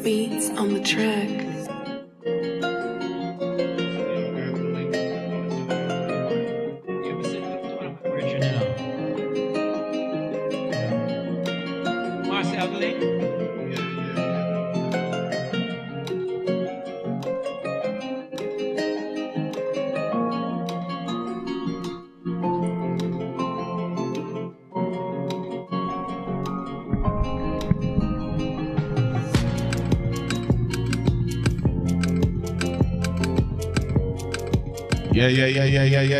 Beats on the track.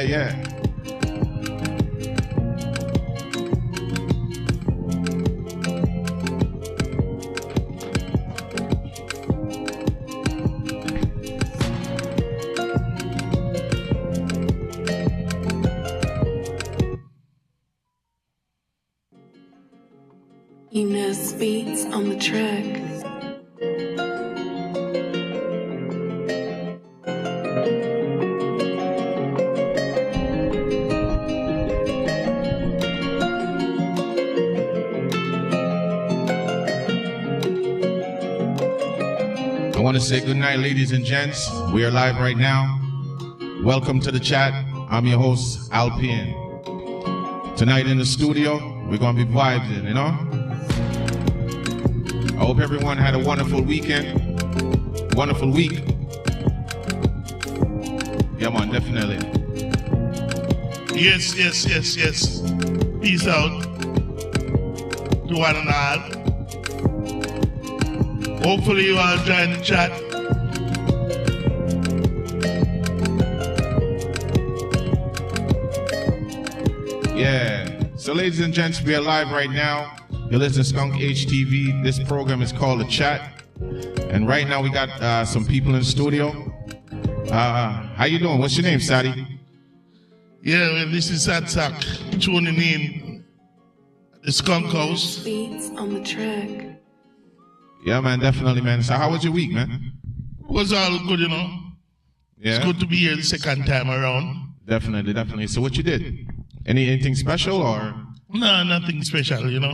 Yeah. Eunice Beats on the track. I want to say good night, ladies and gents. We are live right now. Welcome to the chat. I'm your host, Alpine. Tonight in the studio, we're going to be vibing, you know? I hope everyone had a wonderful weekend, wonderful week. Yeah, man, definitely. Yes. Peace out to one and all. Hopefully you all join the chat. Yeah. So ladies and gents, we are live right now. You're listening to Skunk HTV. This program is called The Chat. And right now we got some people in the studio. How you doing? What's your name, Sadi? Yeah, well, this is Satsak tuning in at the Skunk House. Beats on the track. Yeah, man, definitely, man. So how was your week, man? Was all good, you know. Yeah. It's good to be here the second time around. Definitely. So what you did? Anything special or? No, nothing special, you know.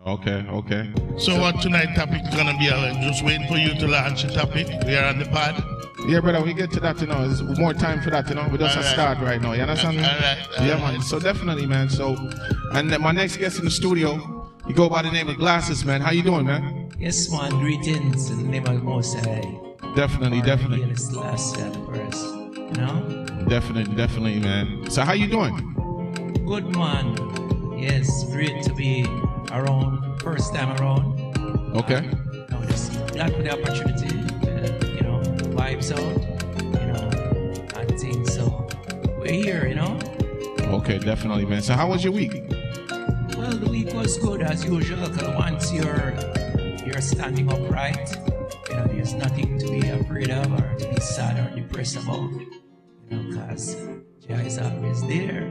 Okay. So what tonight's topic is gonna be? I'm just waiting for you to launch the topic. We are on the pod. Yeah, brother, we get to that, you know. There's more time for that, you know. We just start right now. You understand me? All right. Yeah, man. So definitely, man. So, and then my next guest in the studio, he go by the name of Glasses, man. How you doing, man? Yes, man. Greetings in the name of the Most High. Definitely. This last verse, you know. Definitely, man. So how you doing? Good, man. Yes, great to be around. First time around. Okay. Just glad for the opportunity. Vibes out. And things. So we're here. Okay, definitely, man. So how was your week? Well, the week was good as usual. Because once you're standing upright, there's nothing to be afraid of or to be sad or depressed about. Because Jah is always there.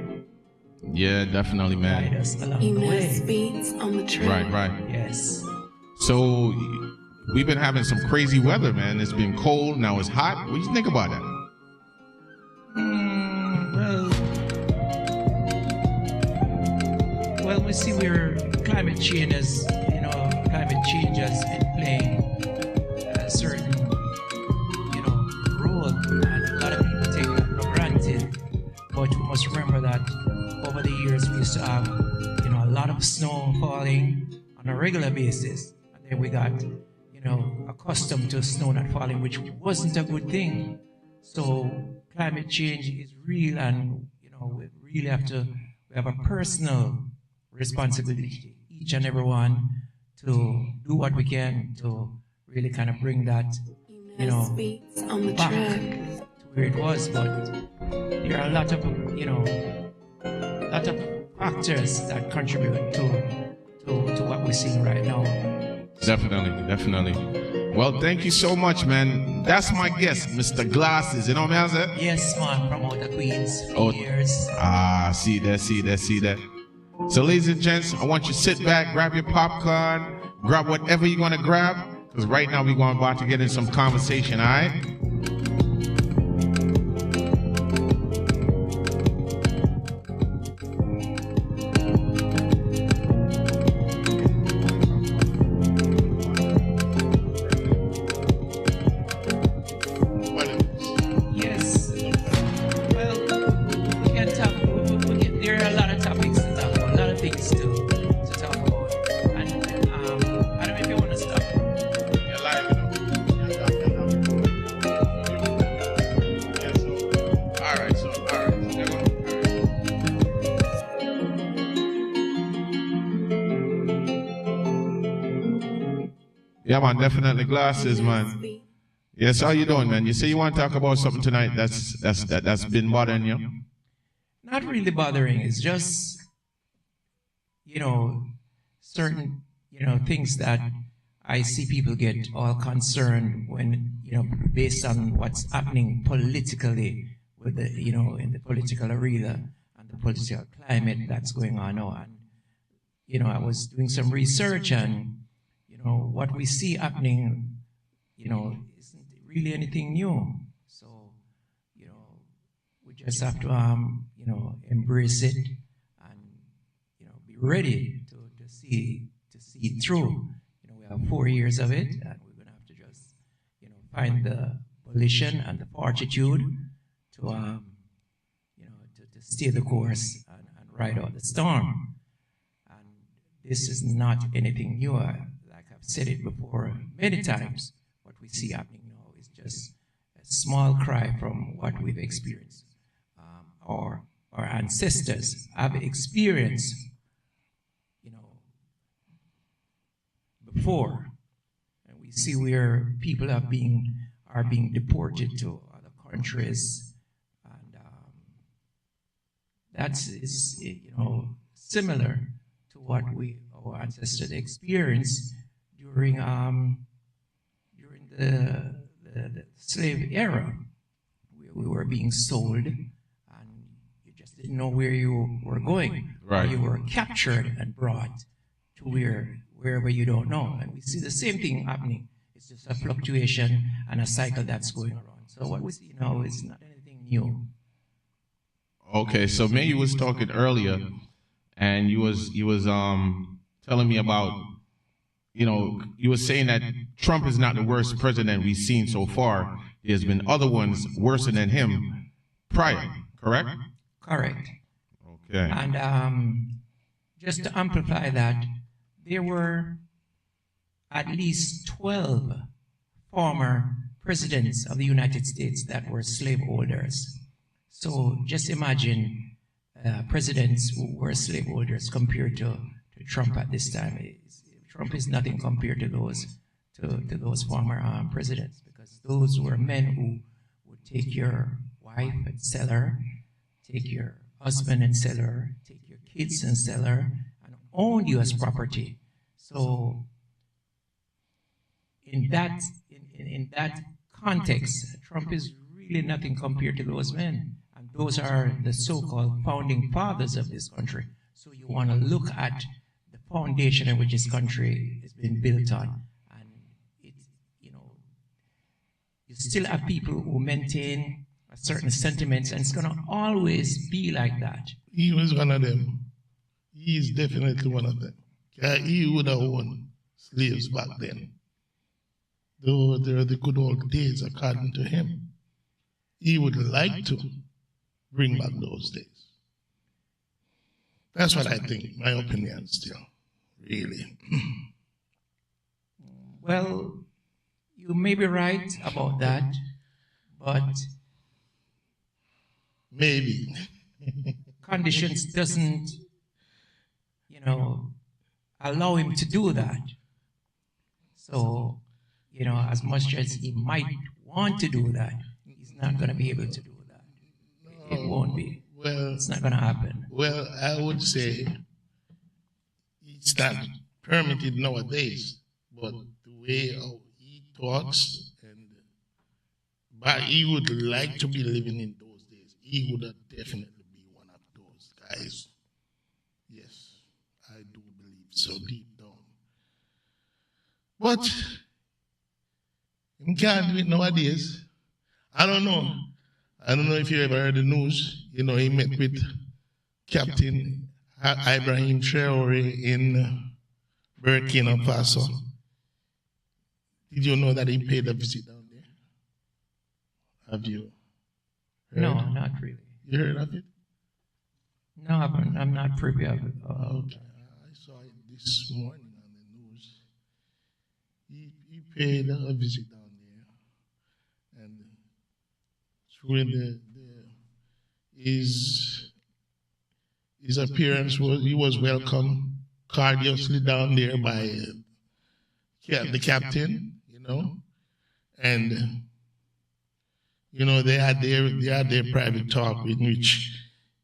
Yeah, definitely, man. Guide us along the Eunice way. Beats on the track. Right. Yes. So we've been having some crazy weather, man. It's been cold, now it's hot. What do you think about that? Well, we see where climate change has been playing a certain, role, and a lot of people take it for granted. But we must remember that over the years we used to have, a lot of snow falling on a regular basis, and then we got, accustomed to snow not falling, which wasn't a good thing. So climate change is real, and we really have a personal responsibility, each and every one, to do what we can to really kind of bring that, Eunice Beats on the back track. to where it was. But there are a lot of, factors that contribute to what we're seeing right now. Definitely. Well, thank you so much, man. That's my guest, Mr. Glasses. You know what I'm saying? Yes, man, from out the Queens for years. See that. So, ladies and gents, I want you to sit back, grab your popcorn, grab whatever you're going to grab, because right now we're about to get in some conversation, all right? Yeah, man, definitely glasses, man. Yes, how you doing, man? You say you want to talk about something tonight that's been bothering you? Not really bothering. It's just, certain, things that I see people get all concerned when, based on what's happening politically with the, in the political arena and the political climate that's going on now. And, I was doing some research and, what we see happening, isn't really anything new. So, we just have to, embrace it and, be ready to see it through. We have 4 years of it, and we're going to have to just, find the volition and the fortitude to, to stay the course and ride out the storm. And this is not anything new. Like I've said it before many times, what we see happening now is just a small cry from what we've experienced. Our ancestors have experienced, before, and we see where people are being deported to other countries, and that's similar to what our ancestors experienced during the slave era. We were being sold, and you just didn't know where you were going. Right. You were captured and brought to wherever you don't know. And we see the same thing happening. It's just a fluctuation and a cycle that's going around. So what we see now is not anything new. Okay, so May, you was talking earlier, and you was telling me about, you were saying that Trump is not the worst president we've seen so far. There's been other ones worse than him prior, correct? Correct. Okay. And just to amplify that, there were at least 12 former presidents of the United States that were slaveholders. So just imagine presidents who were slaveholders compared to Trump at this time. Trump is nothing compared to those former presidents, because those were men who would take your wife and sell her, take your husband and sell her, take your kids and sell her, and own you as property. So in that context, Trump is really nothing compared to those men. And those are the so-called founding fathers of this country. So you want to look at the foundation in which this country has been built on. And it's, you still have people who maintain a certain sentiments, and it's going to always be like that. He was one of them. He is definitely one of them. He would have owned slaves back then. Though they were the good old days, according to him. He would like to bring back those days. That's what I think, my opinion still, really. Well, you may be right about that, but maybe. Conditions doesn't, allow him to do that. So, as much as he might want to do that, he's not going to be able to do that. It won't be. Well, it's not going to happen. Well, I would say it's not permitted nowadays, but the way how he talks, but he would like to be living in those days. He would definitely be one of those guys. Yes, I do believe so deep down. But he can't do it nowadays. I don't know. I don't know if you ever heard the news. He met with Captain Ibrahim Traore in Burkina Faso. Did you know that he paid a visit down there? Have you heard? No, not really. You heard of it? No, I'm not privy of it. Okay. I saw it this morning on the news. He paid a visit down there. And through his appearance, he was welcomed courteously down there by the captain, and they had their private talk in which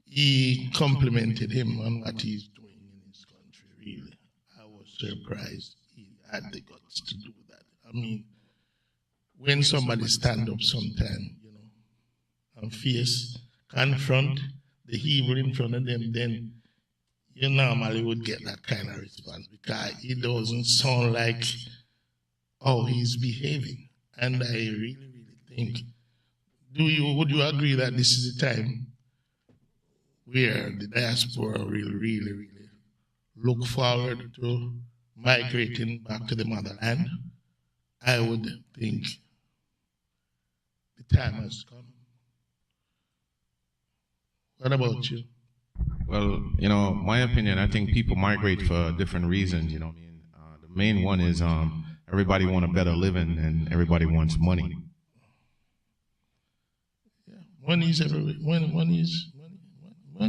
he complimented him on what he's doing in his country. Really, I was surprised he had the guts to do that. I mean, when somebody stand up sometime, and confront the evil in front of them, then you normally would get that kind of response because it doesn't sound like how he's behaving. And I really, really think, would you agree that this is the time where the diaspora will really, really look forward to migrating back to the motherland? I would think the time has come. What about you? Well, my opinion, I think people migrate for different reasons, the main one is everybody want a better living and everybody wants money. Yeah, money is everywhere. Money,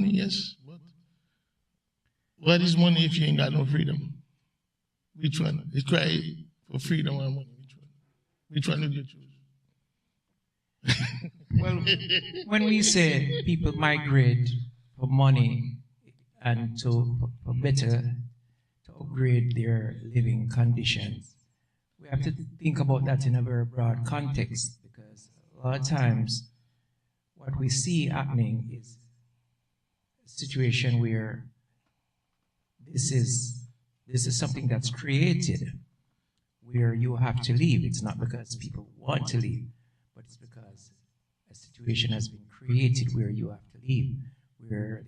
yes. But what is money if you ain't got no freedom? Which one? You cry for freedom or money? Which one? Which one did you choose? Well, when we say people migrate for money and for better, to upgrade their living conditions, we have to think about that in a very broad context, because a lot of times what we see happening is a situation where this is something that's created, where you have to leave. It's not because people want to leave, but it's because a situation has been created where you have to leave, where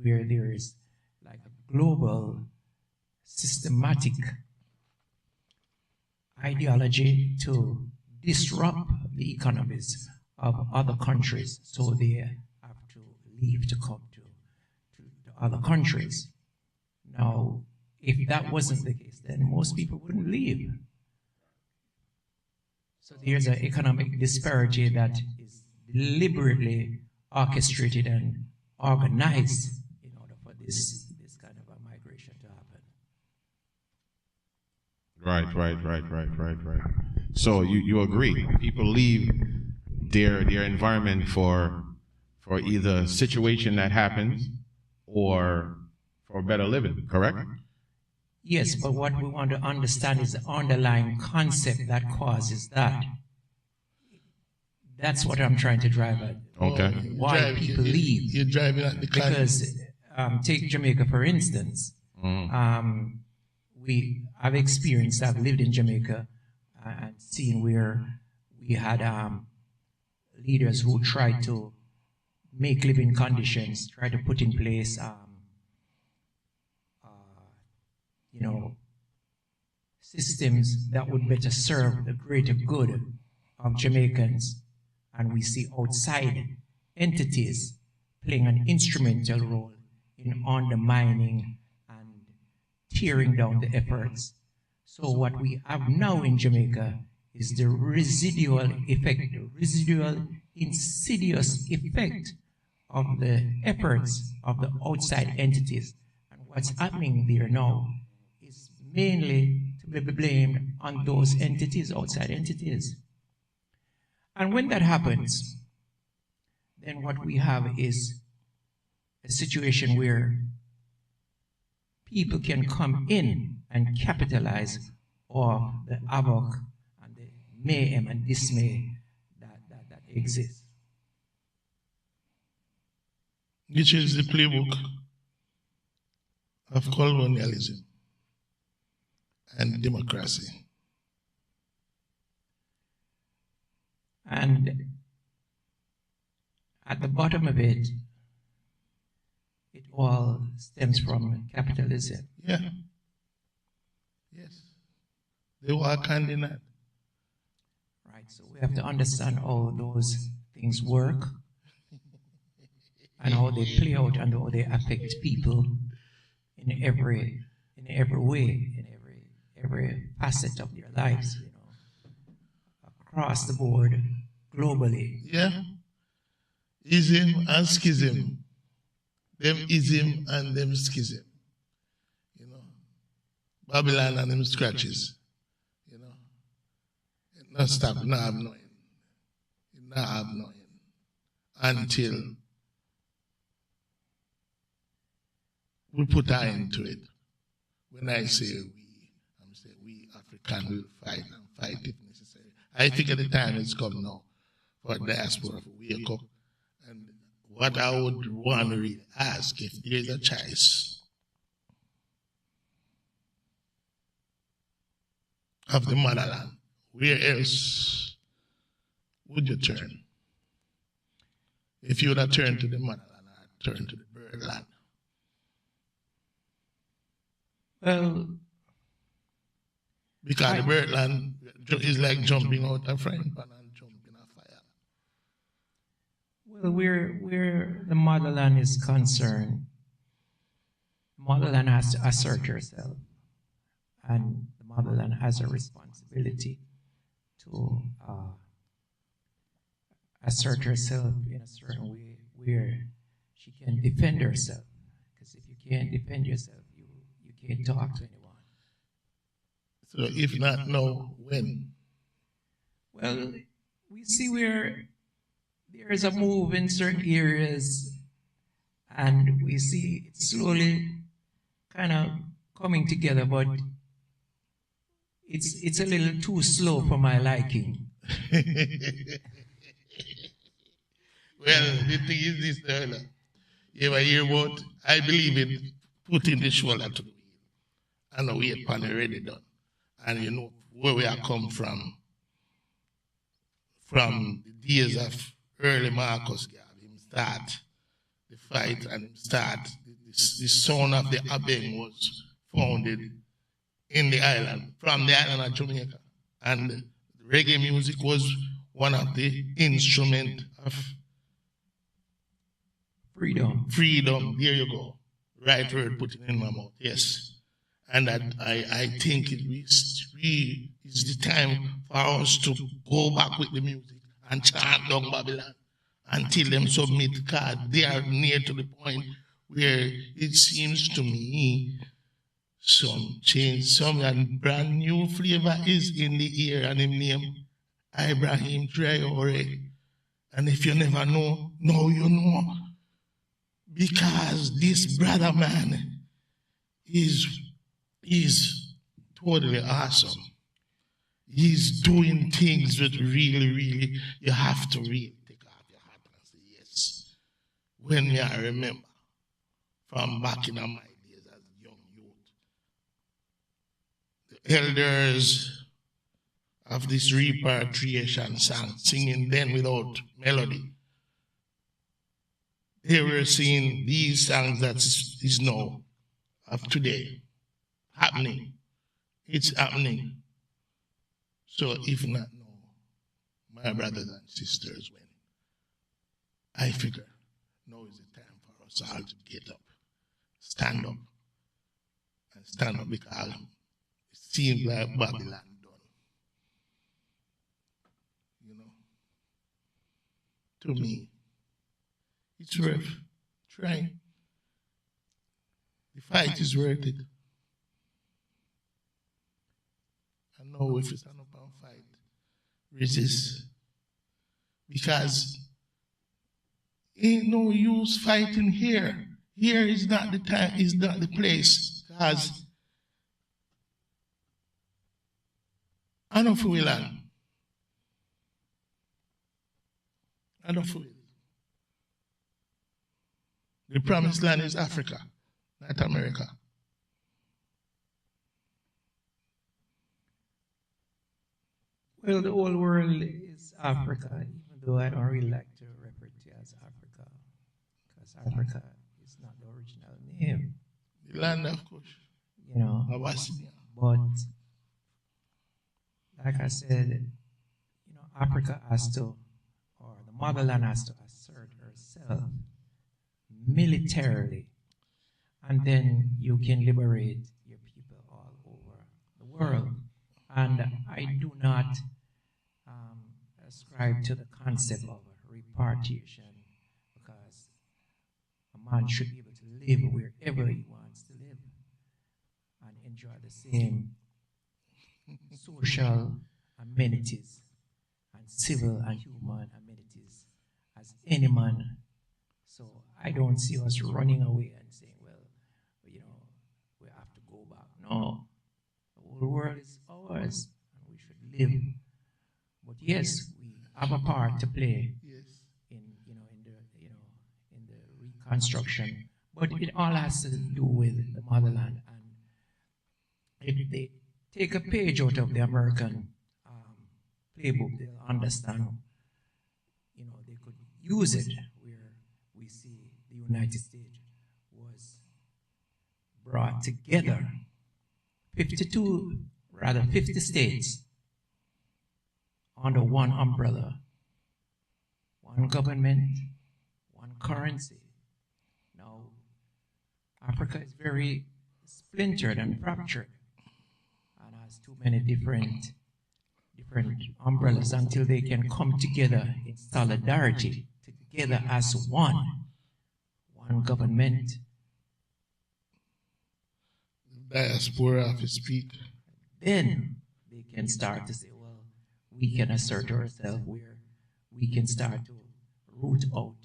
there is like a global, systematic ideology to disrupt the economies of other countries, so they have to leave to come to other countries. Now, if that wasn't the case, then most people wouldn't leave. So there's an economic disparity that is deliberately orchestrated and organized in order for this kind of a migration to happen. Right. So you agree? People leave their environment for either situation that happens or for better living, correct? Yes, but what we want to understand is the underlying concept that causes that. That's what I'm trying to drive at. Okay. Why people leave. You're driving at the Because take Jamaica, for instance. Mm. I've lived in Jamaica and seen where we had leaders who tried to make living conditions, try to put in place systems that would better serve the greater good of Jamaicans. And we see outside entities playing an instrumental role in undermining and tearing down the efforts. So what we have now in Jamaica is the residual effect, the residual insidious effect of the efforts of the outside entities. And what's happening there now is mainly to be blamed on those entities, outside entities. And when that happens, then what we have is a situation where people can come in and capitalize on the havoc and the mayhem and dismay that exists. Which is the playbook of colonialism and democracy. And at the bottom of it, it all stems from capitalism. Yeah. Yes. They work hand in hand. Right, so we have to understand how those things work and how they play out and how they affect people in every way, in every facet of their lives, across the board, globally. Yeah. Ism and schism. Them ism and them schism. Babylon and them scratches. not stop, not have nothing. Not have nothing. Until we put our end to it. When I say we, I'm saying we African will fight and fight if necessary. I think the time has come now for diaspora to wake up. And what I would want to really ask, if there is a choice of the motherland, where else would you turn? If you would have turned to the motherland, I'd turn to the birdland. Well, because the birdland is like jumping out a frying pan and jumping a fire. well, where the motherland is concerned, motherland has to assert herself, and the motherland has a responsibility to assert herself in a certain way where she can defend herself. Because if you can't defend yourself, you can't talk to anyone. So if not now, when? Well, we see where there is a move in certain areas, and we see it slowly kind of coming together, but it's a little too slow for my liking. Well, the thing is this, you ever hear about, I believe in putting the shoulder to the wheel. I know we had already done. And you know where we are come from the days of early Marcus Garvey. Him start the fight and him start, the son of the Abeng was founded in the island, from the island of Jamaica. And reggae music was one of the instruments of freedom. There you go. Right word put it in my mouth. Yes. And I think it is the time for us to go back with the music and chant down Babylon until them submit card. They are near to the point where it seems to me some change, some brand new flavor is in the air, and him name Ibrahim Traore. And if you never know, now you know. Because this brother man is totally awesome. He's doing things that really, you have to really take off your hat and say, yes. When I remember from back in my days as a young youth, the elders of this repatriation song, singing then without melody, they were singing these songs that is now of today happening. It's happening. So if not now, my brothers and sisters, when I figure now is the time for us all to get up, stand up, and stand up because it seems like Babylon done. You know, to me, it's worth trying. The fight is worth it. I know if you stand up and fight, resist. Because ain't no use fighting here. Here is not the time, is not the place. Because enough will land. Enough will. The promised land is Africa, not America. Well, the whole world is Africa, even though I don't really like to refer to it as Africa, because Africa is not the original name. The land of course. You know, but like I said, you know, Africa has to, or the motherland has to assert herself militarily, and then you can liberate your people all over the world. And I do not ascribe to the concept of repatriation, because a man should be able to live wherever he wants to live and enjoy the same social amenities and civil and human amenities as any man. So I don't see us running away and saying, well, you know, we have to go back. No, the whole world is ours and we should live. But yes, we have a part to play in the reconstruction. But it all has to do with the motherland. And if they take a page out of the American playbook, they'll understand, you know, they could use it where we see the United States was brought together, 50 states under one umbrella, one government, one currency. Now, Africa is very splintered and fractured and has too many different umbrellas until they can come together in solidarity, together as one government. Diaspora of his speak. Then they can start to say, well, we can assert ourselves where we can start to root out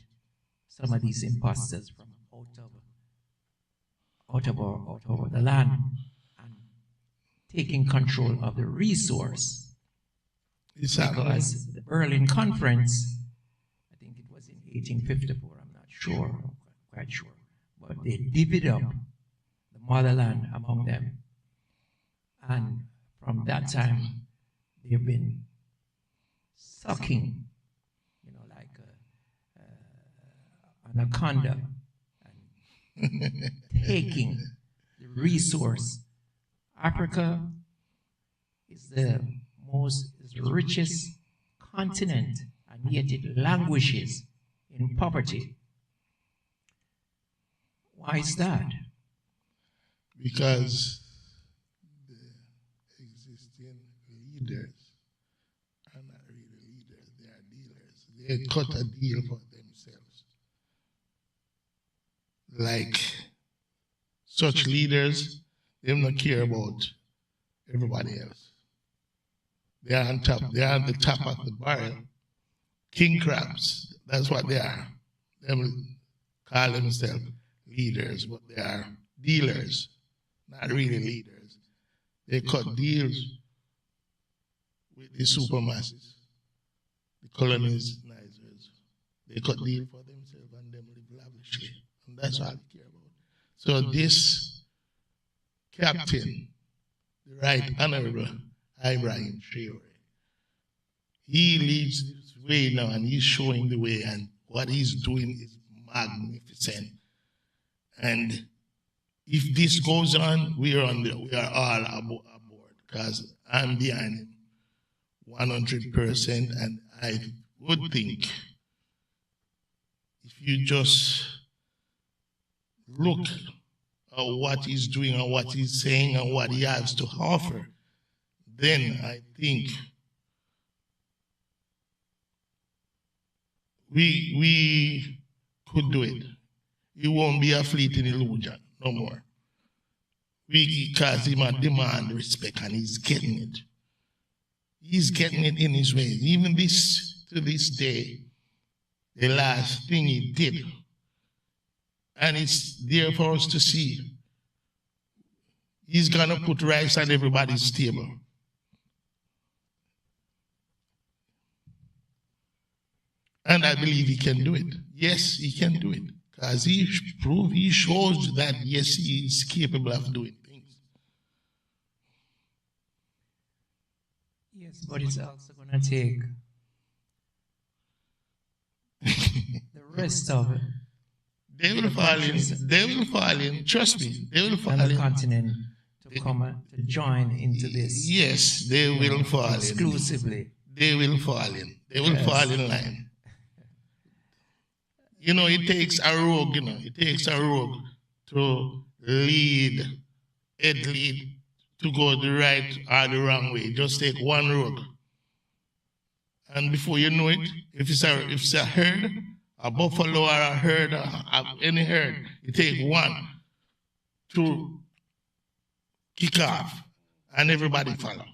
some of these imposters from out of the land and taking control of the resource. Because the Berlin Conference, I think it was in 1854, I'm not quite sure, but they divvied up the motherland among them. And from that time, they've been sucking, you know, like an anaconda, and taking the resource. Africa is the richest continent, and yet it languishes in poverty. Why is that? Because the existing leaders are not really leaders, they are dealers. They cut a deal for themselves. Like such leaders, they don't care about everybody else. They are on top, they are at the top of the barrel. King crabs, that's what they are. They call themselves leaders, but they are dealers, not really leaders. They cut deals with the supermasses, the colonizers. They cut deals for themselves and them live lavishly. And that's all they care about. So this captain, the Right Honorable Ibrahim Traore, he leads this way now and he's showing the way, and what he's doing is magnificent. And if this goes on, we are all aboard, because I'm behind him 100%, and I would think if you just look at what he's doing and what he's saying and what he has to offer, then I think we could do it. It won't be a fleeting illusion no more. Because he might demand respect, and he's getting it. He's getting it in his ways. Even to this day, the last thing he did, and it's there for us to see. He's gonna put rice on everybody's table. And I believe he can do it. Yes, he can do it. Because he shows that, yes, he is capable of doing things. Yes, but it's also going to take the rest of it. They will fall in. They will fall in. Trust me, they will fall in. And the continent to come to join into this. Yes, they will fall in. Exclusively. They will fall in. They will fall in line. You know, it takes a rogue, to lead to go the right or the wrong way. Just take one rogue. And before you know it, if it's a herd, a buffalo or a herd, any herd, you take one to kick off and everybody follow.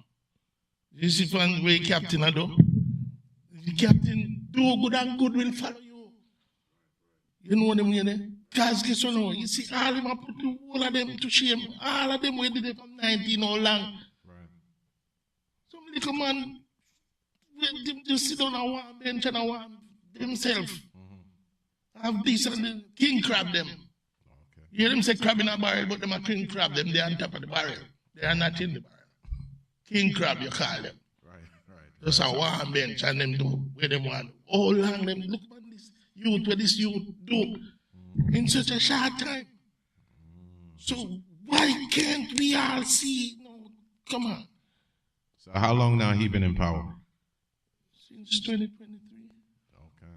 You see from where captain I do? The captain do good and good will follow you. You know what I mean? Because you see all of them put all of them to shame. All of them were there from 19 or long. Right. Some little man them just sit on a warm bench and a warm themselves. Have this and the king crab them. Okay. You hear them say crab in a barrel, but them a king crab them. They are on top of the barrel. They are not in the barrel. King crab you call them. Right. Just a warm bench and them do where them want. All long them look at this youth, what this youth do in such a short time. So why can't we all see? No, come on. So how long now he been in power? Since 2023. Okay.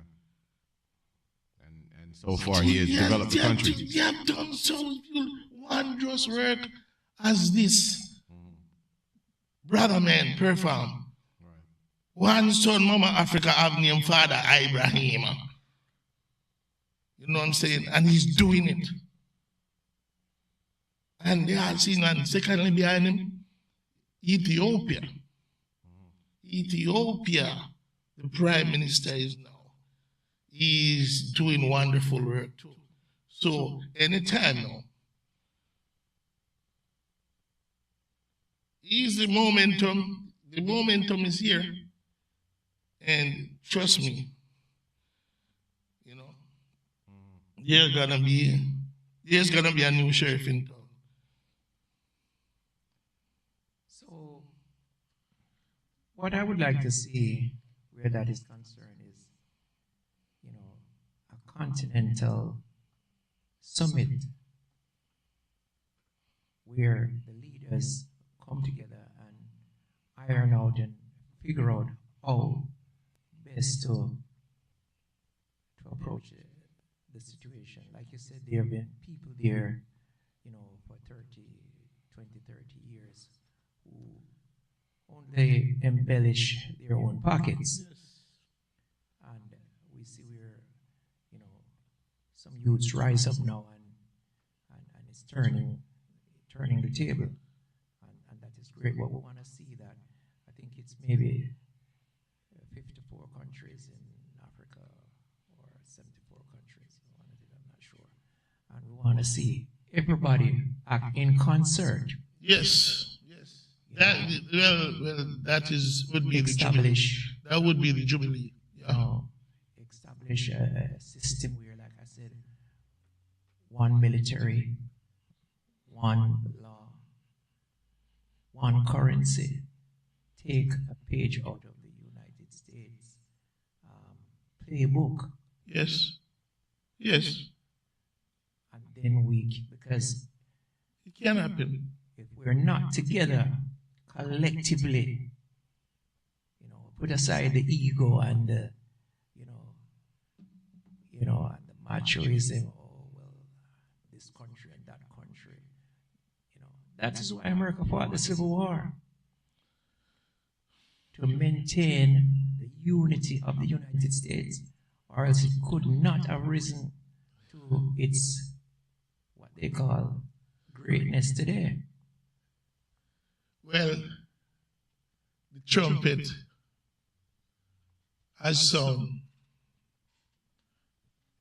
And so far he has developed the country. He have done so wondrous work as this brother man perform. Right. One son, Mama Africa, have named Father Ibrahim. You know what I'm saying? And he's doing it. And they are seen, and secondly behind him, Ethiopia. Ethiopia, the prime minister is now. He's doing wonderful work too. So anytime now, is the momentum is here. And trust me, you know, there's gonna be a new sheriff in town. So, what I would like to see where that is concerned is, you know, a continental summit where the leaders come together and iron out and figure out how best to approach the situation. Like you said, there have been people there, you know, for 20, 30 years who only embellish their own pockets. And we see where, you know, some youths rise up now and it's turning the table. And that is great. What we want to see that, I think it's maybe 54 countries in Africa or 74 countries. I'm not sure. And we want to see everybody act in concert. Yes, yes. That would be establish. That would be the Jubilee. Yeah. Establish a system where, like I said, one military, one law, one currency. Take a page out of the United States playbook. Yes. Yes. And then because it can happen. If we're not together collectively, you know, put aside the ego and the, and the machoism, oh well, this country and that country, you know, that is why America fought the Civil War. To maintain the unity of the United States, or else it could not have risen to its, what they call, greatness today. Well, the trumpet has sound,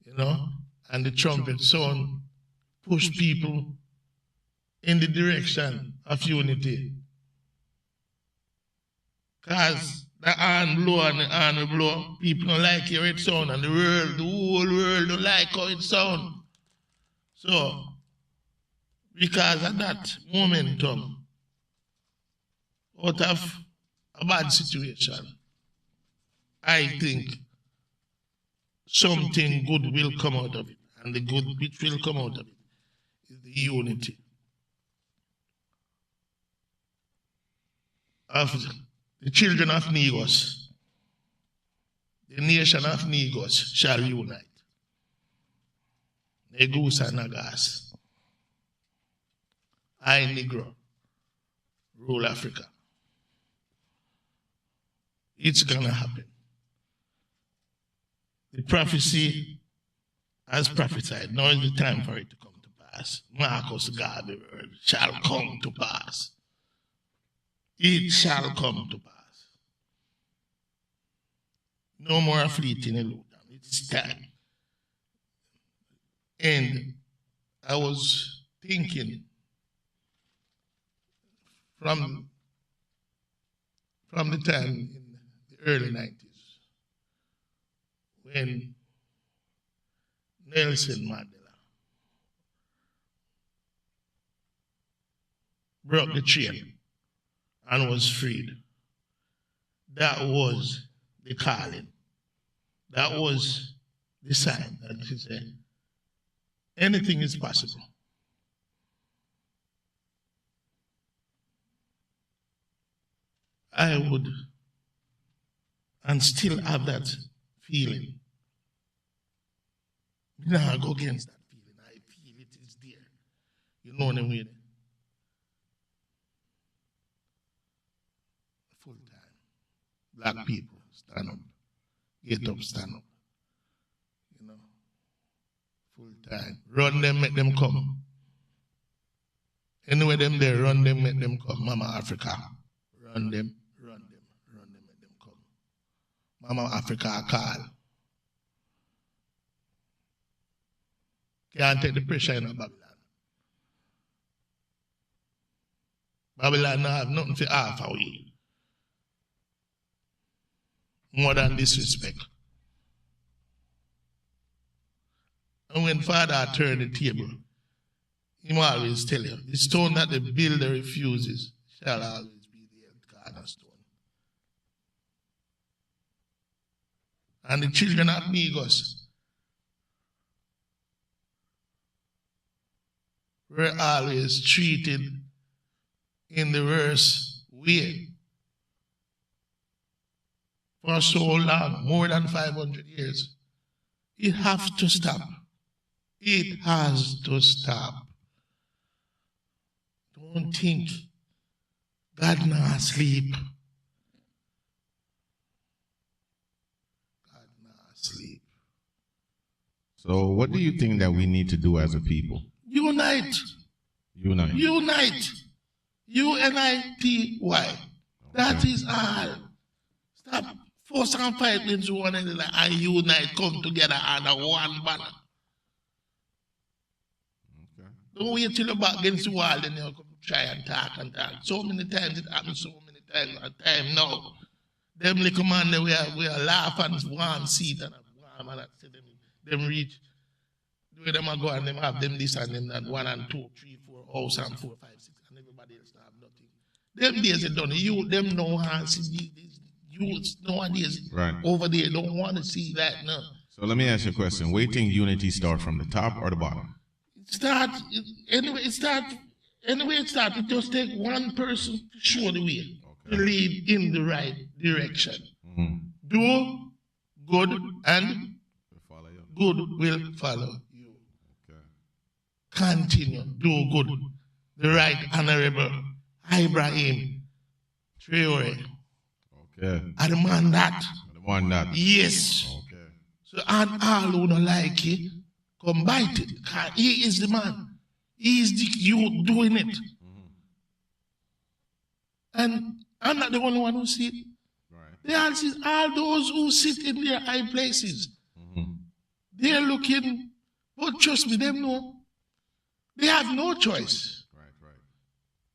you know, and the trumpet sound push people in the direction of unity. Because the hand blow and the hand will blow, people don't like hear it sound, and the whole world don't like how it sound. So, because of that momentum, out of a bad situation, I think something good will come out of it. And the good which will come out of it is the unity of the children of Negros. The nation of Negros shall unite. Negus and Nagas. I, Negro, rule Africa. It's gonna happen. The prophecy has prophesied. Now is the time for it to come to pass. Marcus Garvey word shall come to pass. It shall come to pass. No more fleeting illusion. It's time. And I was thinking from the time in the early 90s when Nelson Mandela broke the chain and was freed. That was the calling. That was the sign that he said, anything is possible. I would, and still have that feeling. I go against that feeling. I feel it is there. You know what I mean? Full time. Black people, stand up. Get up, stand up. You know, full time. Run them, make them come. Anyway, them there, run them, make them come. Mama Africa. Run them, make them come. Mama Africa call. Can't take the pressure in Babylon. Babylon now have nothing for half away. More than disrespect. And when Father turned the table, he will always tell you, the stone that the builder refuses shall always be the cornerstone. And the children of Negos were always treated in the worst way. For so long, more than 500 years. It has to stop. It has to stop. Don't think God not asleep. God not asleep. So what do you think that we need to do as a people? Unite. Unite. Unite. UNITY. That is all. Stop force and fight into one another and unite, come together under one banner. Okay. Don't wait till you're back against the wall, then you'll come try and talk and talk. So many times it happens, so many times at time now. Them little man, we are laugh and warm seat and warm and say them reach. The way them are go and them have them this and them that 1 and 2, 3, 4 house and 4, 5, 6 and everybody else have nothing. Them days are done. You them no hands. Youths nowadays over there don't want to see that now. So let me ask you a question. Where do you think unity start from the top or the bottom? It start. It just take one person to show the way, to lead in the right direction. Mm-hmm. Do good and good will follow you. Okay. Continue. Do good. The right honorable Ibrahim Traore. Okay. I demand that. Yes. Okay. So and all who don't like it, come bite it. He is the man. He is the youth doing it. Mm-hmm. And I'm not the only one who see it. Right. They all see all those who sit in their high places. Mm-hmm. They're looking, but trust me, them know. They have no choice. Right.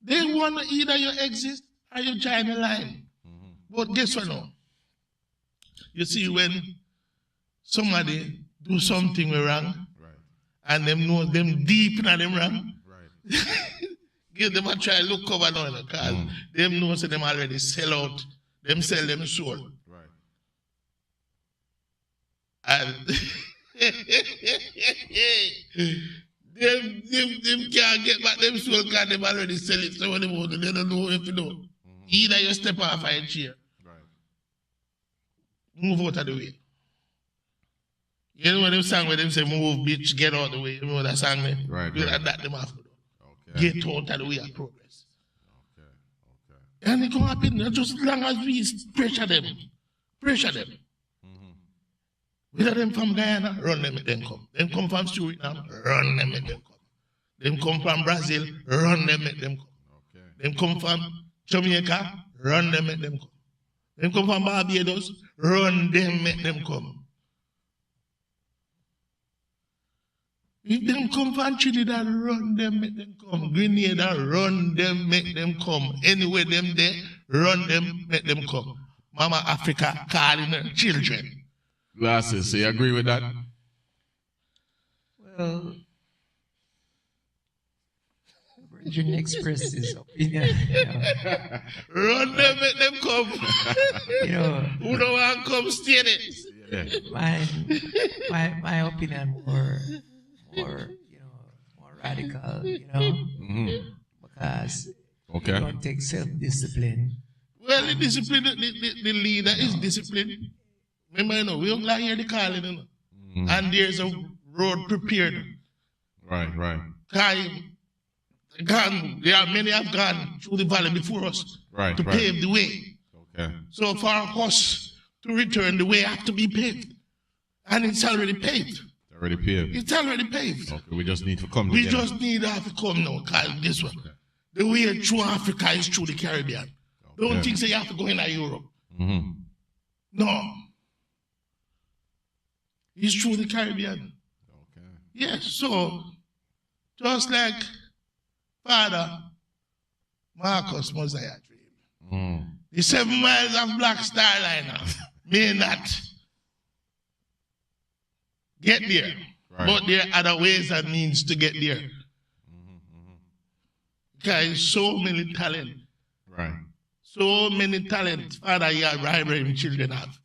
They want either you exist or you join the line. But guess what now? You see, when somebody do something wrong, and them know them deep in them wrong, give them a try look cover now, because them know so them already sell out, them sell them soul. And them can't get back them soul because them already sell it, so when they want to, they don't know if you know. Either you step off a chair, move out of the way. You know what them song where them say, move, bitch, get out of the way. You know that song, man? Right. That them have to do. Okay. Get out of the way of progress. Okay. And it can happen just as long as we pressure them. Whether them from Guyana, run them, make them come. Them come from Suriname, run them, make them come. Them come from Brazil, run them, make them come. Okay. Them come from Jamaica, run them, make them come. Them come from Barbados, run them, make them come. If them come from Trinidad, run them, make them come. Grenada, run them, make them come. Anywhere them there, run them, make them come. Mama Africa calling her children. Glasses, so you agree with that? Well, Virgin expressed his opinion. Run them, make them come. Who don't want to come, stay there. Yeah. My opinion more radical, because you don't take self-discipline. Well, the discipline, the leader is discipline. Remember, we don't like hear the calling, and there's a road prepared. Right. There are many have gone through the valley before us to pave the way. Okay. So for us to return, the way have to be paved, and it's already paved. It's already paved. Okay, we just need to come We together. just need to have to come now, because this one, the way through Africa is through the Caribbean. Okay. Don't think say you have to go into Europe. Mm-hmm. No. It's through the Caribbean. Okay. Yes, so just like Father Marcus Mosiah dreamed, the 7 miles of Black Star Liner may not get there, but there are other ways and means to get there. Because so many talent. Right. So many talents. Father, your Ibrahim children have.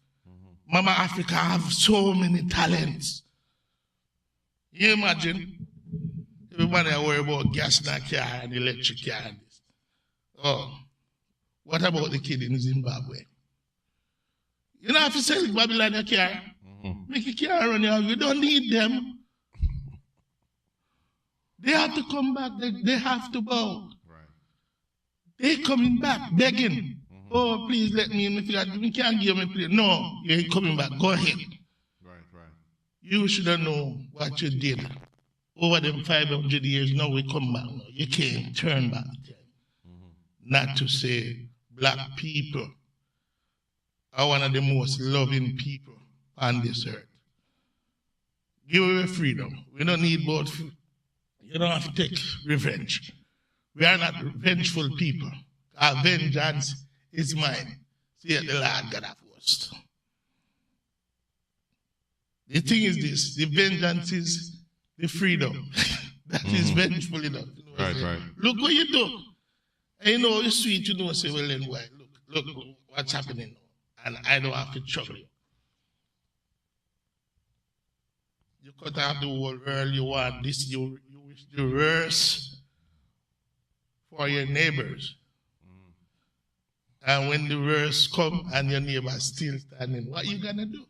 Mama Africa have so many talents. You imagine? Everybody worry about gas in a car and electric car and this. Oh, what about the kid in Zimbabwe? You don't have to sell Babylon a car. Make a car run out. You don't need them. They have to come back. They have to bow. They coming back, begging. Oh, please let me in. If you can't give me, please. No, you're coming back. Go ahead. Right. You should have known what you did. Over them 500 years, now we come back. No, you can't turn back. Not to say black people are one of the most loving people on this earth. Give away freedom. We don't need both. You don't have to take revenge. We are not vengeful people. Our vengeance is mine. See, the Lord God of hosts. The thing is this, the vengeance is the freedom. That is vengeful enough. You know Right. Look what you do. And you know, it's sweet, you know, say, well, then why? Look what's happening now. And I don't have to trouble you. You cut off the whole world, you want this, you wish the worst for your neighbors. And when the worst come and your neighbor still standing, what you gonna do?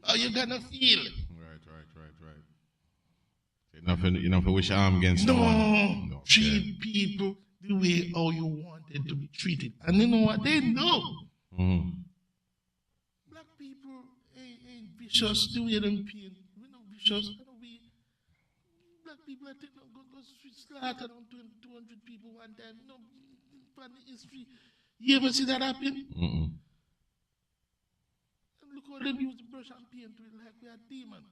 How you gonna feel? Right. Enough to wish arm against No, no. treat people the way how you wanted to be treated. And you know what? They know. Black people ain't vicious the way them pain. We know vicious. Black people, I think, go slaughter down 200 people one time. You know, in the history. You ever see that happen? And look how them use the brush and paint to it like we are demon.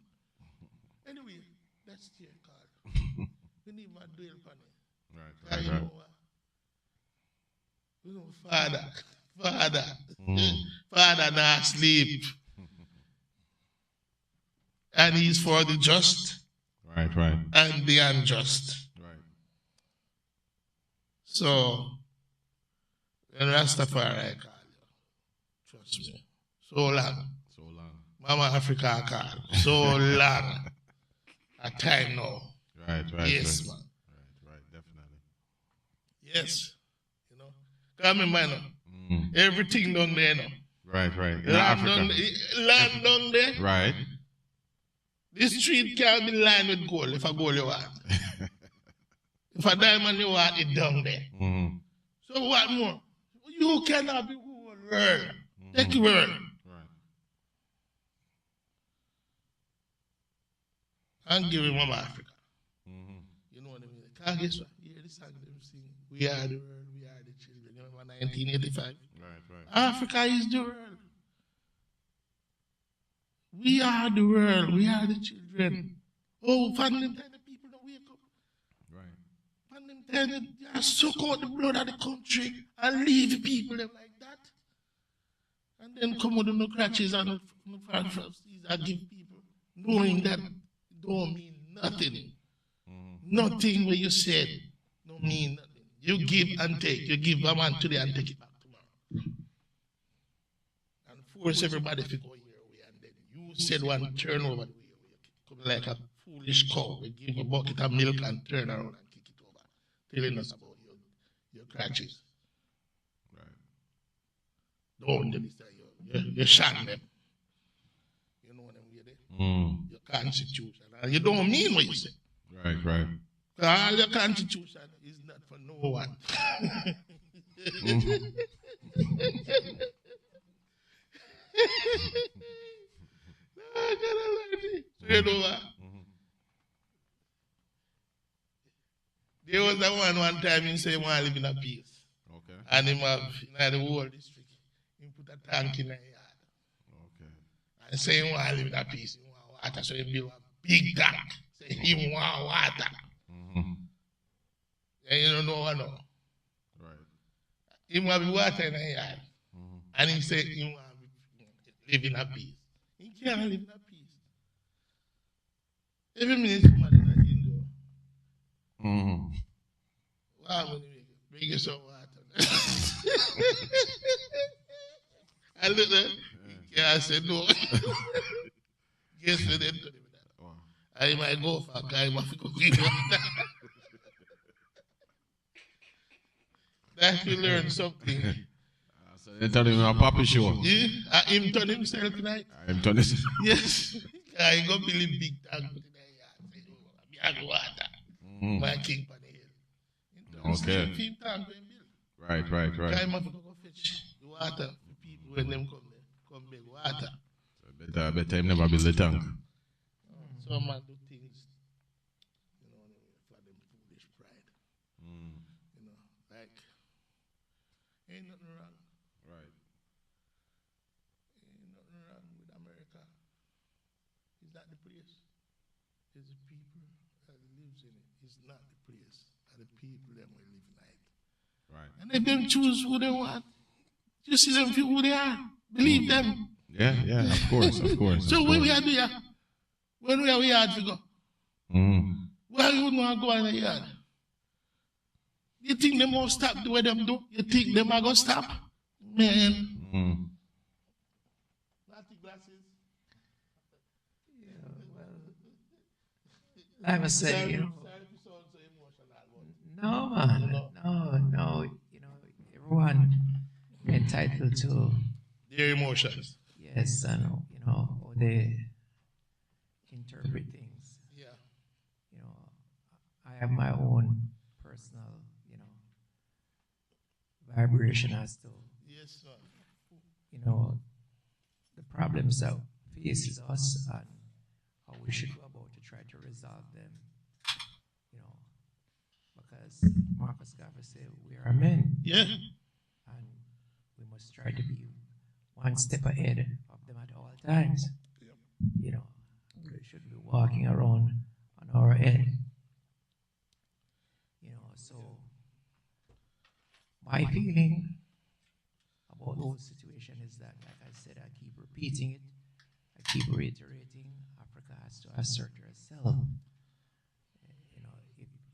Anyway, that's your card. We need my dwell upon it. Right. You know what? You know, Father not sleep. And he's for the just Right. and the unjust. Right. So, when Rastafari call you, trust me, so long. Mama Africa call, so long. A time now. Right. Yes, man. Right, definitely. Yes. You know, come in, man. Everything down there now. Right. In Land down there. Right. This street can't be lined with gold if a gold you want. If a diamond you want, it down there. So what more? You cannot be whole world. Take the world. Right. And give him Mama Africa. You know what I mean? Can't guess what? You hear the song them sing. We are the world, we are the children. You remember 1985. Right, right. Africa is the world. We are the world. We are the children. Oh, fan them tiny people don't wake up. Right. Fan them tiny, they suck out the blood of the country and leave people them like that. And then come with the crutches and the and give people, knowing that don't mean nothing. Nothing what you said don't mean nothing. You give and take. You give a man today and take it back tomorrow. And force everybody to go your way. And then you said one turn over the way. Come like a foolish cow. We give a bucket of milk and turn around and kick it over. Telling us about your crutches. Right. Don't do this. You shun them. You know them way there. Your constitution. And you don't mean what you say. Right, right. All your constitution is not for no one. There was a one time he said he want to live in a peace. Okay. And him have in the whole district, he put a tank in the yard. Okay. And say he want to live in a peace, he want water, so he build a big tank. Say he want water. And you don't know what no. Right. He want water in the yard. And he said he want to live in a peace. He can't live in a peace. Every minute somebody in the indoor. Wow, when you bring you some water. I look there, I said no. Guess what they told him that? I might go for a guy, I must go bring water. That you learn something. So they told him a puppy show. Yeah, him turn himself tonight. I'm telling you. Yes. I go build a big tank in the yard. Say, oh, I have water. My king pan the hill. Okay. Right, right, right. I must go fetch the water for people when them come beg water. So better him never build the tank. Some man do things, you know, for them foolish pride. You know, like, ain't nothing wrong. Right. Ain't nothing wrong with America. Is that the place? It's the people that lives in it. It's not the place. Are the people that will live in it. Right. And let them choose who they want. You see them for who they are. Believe them. Yeah, yeah, of course, of course. So when we are there, when we are yard to go, where you want to go in the yard? You think them won't stop the way them do? You think them are going to stop? Man. Like I said, you know, no, man, no, you know, everyone entitled to their emotions. Yes, and you know, how they interpret things. Yeah. You know, I have my own personal, you know, vibration as to, Yes, sir. you know, the problems that faces us and how we should go about to try to resolve them. You know, because Marcus Garvey said we are men. Yeah. And we must try to be one step ahead of them at all times. Yep. You know, we shouldn't be walking around on our head. You know, so my feeling about the whole situation is that, like I said, I keep repeating it, I keep reiterating, Africa has to assert herself. You know,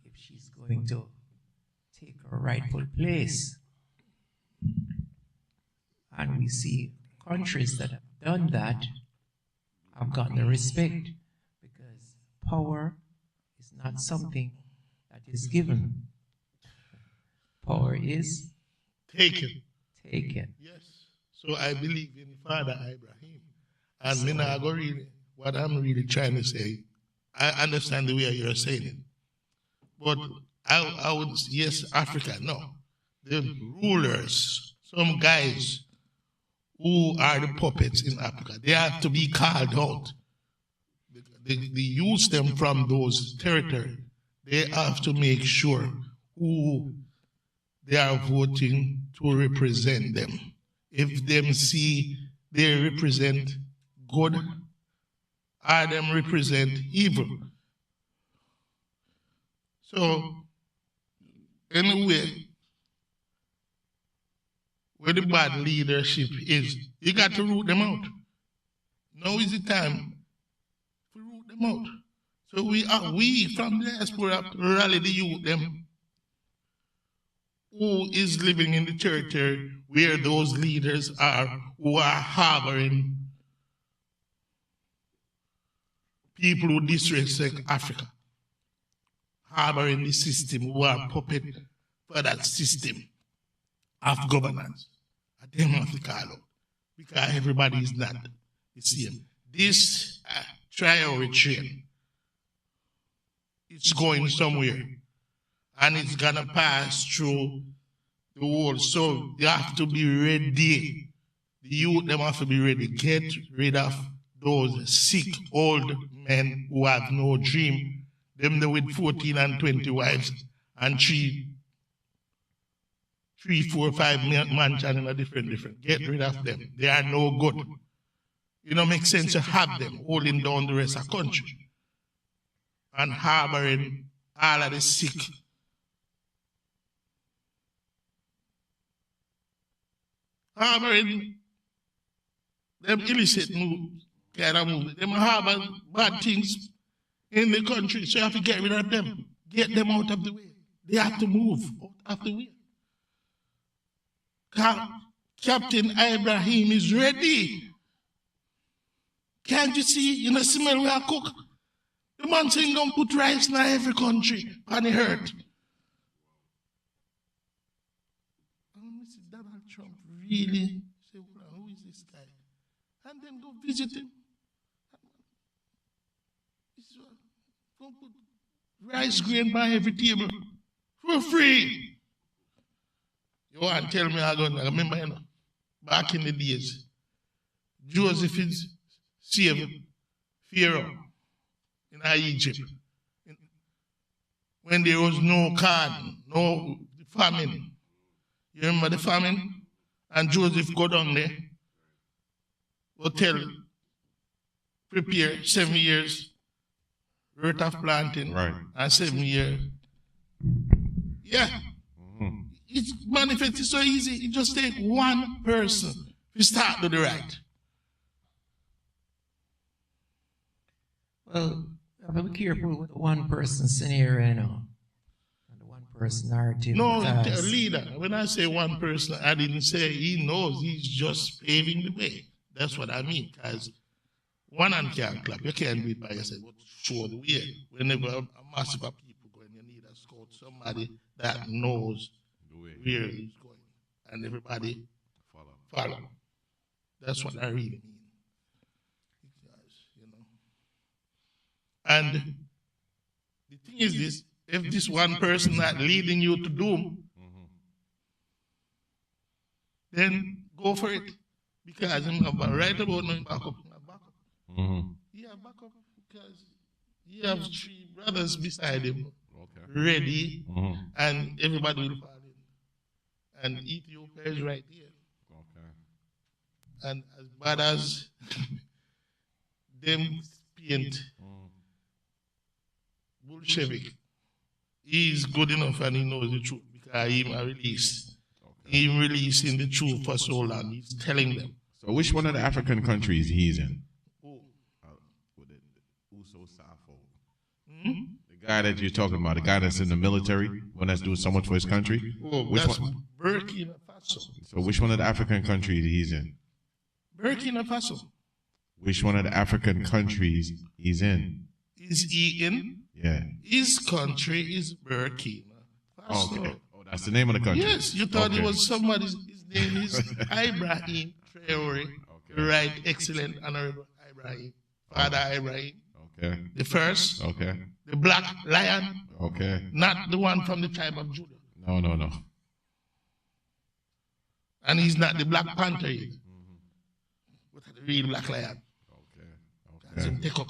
if she's going to take her rightful place. And we see countries that have done that have gotten the respect, because power is not something that is given. Power is taken. Taken. Yes. So I believe in Father Abraham. And me now go really, what I'm really trying to say, I understand the way you're saying it. But I would, yes, Africa, no. The rulers, some guys who are the puppets in Africa, they have to be called out. They use them from those territories. They have to make sure who they are voting to represent them. If them see they represent good, or them represent evil. So, anyway, where the bad leadership is, you got to root them out. Now is the time to root them out. So we from the diaspora have to rally the youth them who is living in the territory where those leaders are, who are harboring people who disrespect Africa, harboring the system, who are puppet for that system of governance. I don't have to call out, because everybody is not the same. This Traore train, it's going somewhere, and it's gonna pass through the world. So you have to be ready. The youth, them have to be ready. Get rid of those sick old men who have no dream. Them with 14 and 20 wives and 3, 4, 5 mansions in a different. Get rid of them. They are no good. You know, makes sense to have them holding down the rest of the country and harboring all of the sick. Harboring them illicit moves, kind of moves. Them harbor bad things in the country, so you have to get rid of them. Get them out of the way. They have to move out of the way. Captain Ibrahim is ready. Can't you see? You know, smell where I cook? The man saying don't put rice in every country on the earth. Mr. Donald Trump really say, well, who is this guy? And then go visit him. Don't put rice grain by every table for free. You want to tell me I remember, you know, back in the days, Joseph is saved Pharaoh in Egypt. When there was no corn, no famine. You remember the famine? And Joseph go down there, hotel, prepare 7 years worth of planting, right, and 7 years. Yeah. It manifests so easy. It just takes one person to start to the right. Well, I have to be careful with the one person scenario, you know, and the one person narrative. No, because the leader. When I say one person, I didn't say he knows. He's just paving the way. That's what I mean. Because one hand can't clap. You can't do it by yourself. But show the way. Whenever a massive of people going, you need a scout, somebody that knows where he's going, and everybody follow. That's what I really mean. Because, you know. And the thing is this: if this one person not leading you to doom, then go for it. Because I'm right about no backup. Yeah, backup because you have 3 brothers beside him, ready, and everybody will follow. And Ethiopia is right here. And as bad as them paint Bolshevik, he is good enough and he knows the truth because he released. He releasing the truth for so long. He's telling them. So which one of the African countries he's in? The guy that you're talking about, the guy that's in the military, one that's doing so much for his country? Which That's one? Burkina Faso. So which one of the African countries he's in? Burkina Faso. Which one of the African countries he's in? Is he in? Yeah. His country is Burkina Faso. Okay. Oh, that's the name of the country? Yes, you thought Okay. it was somebody's. His name is Ibrahim Traore. Okay. Right, excellent, honorable Ibrahim. Father Ibrahim. Okay. The first, Okay. the black lion, Okay. not the one from the tribe of Judah. No. And he's not the Black Panther yet. But the real black lion. That's him take up.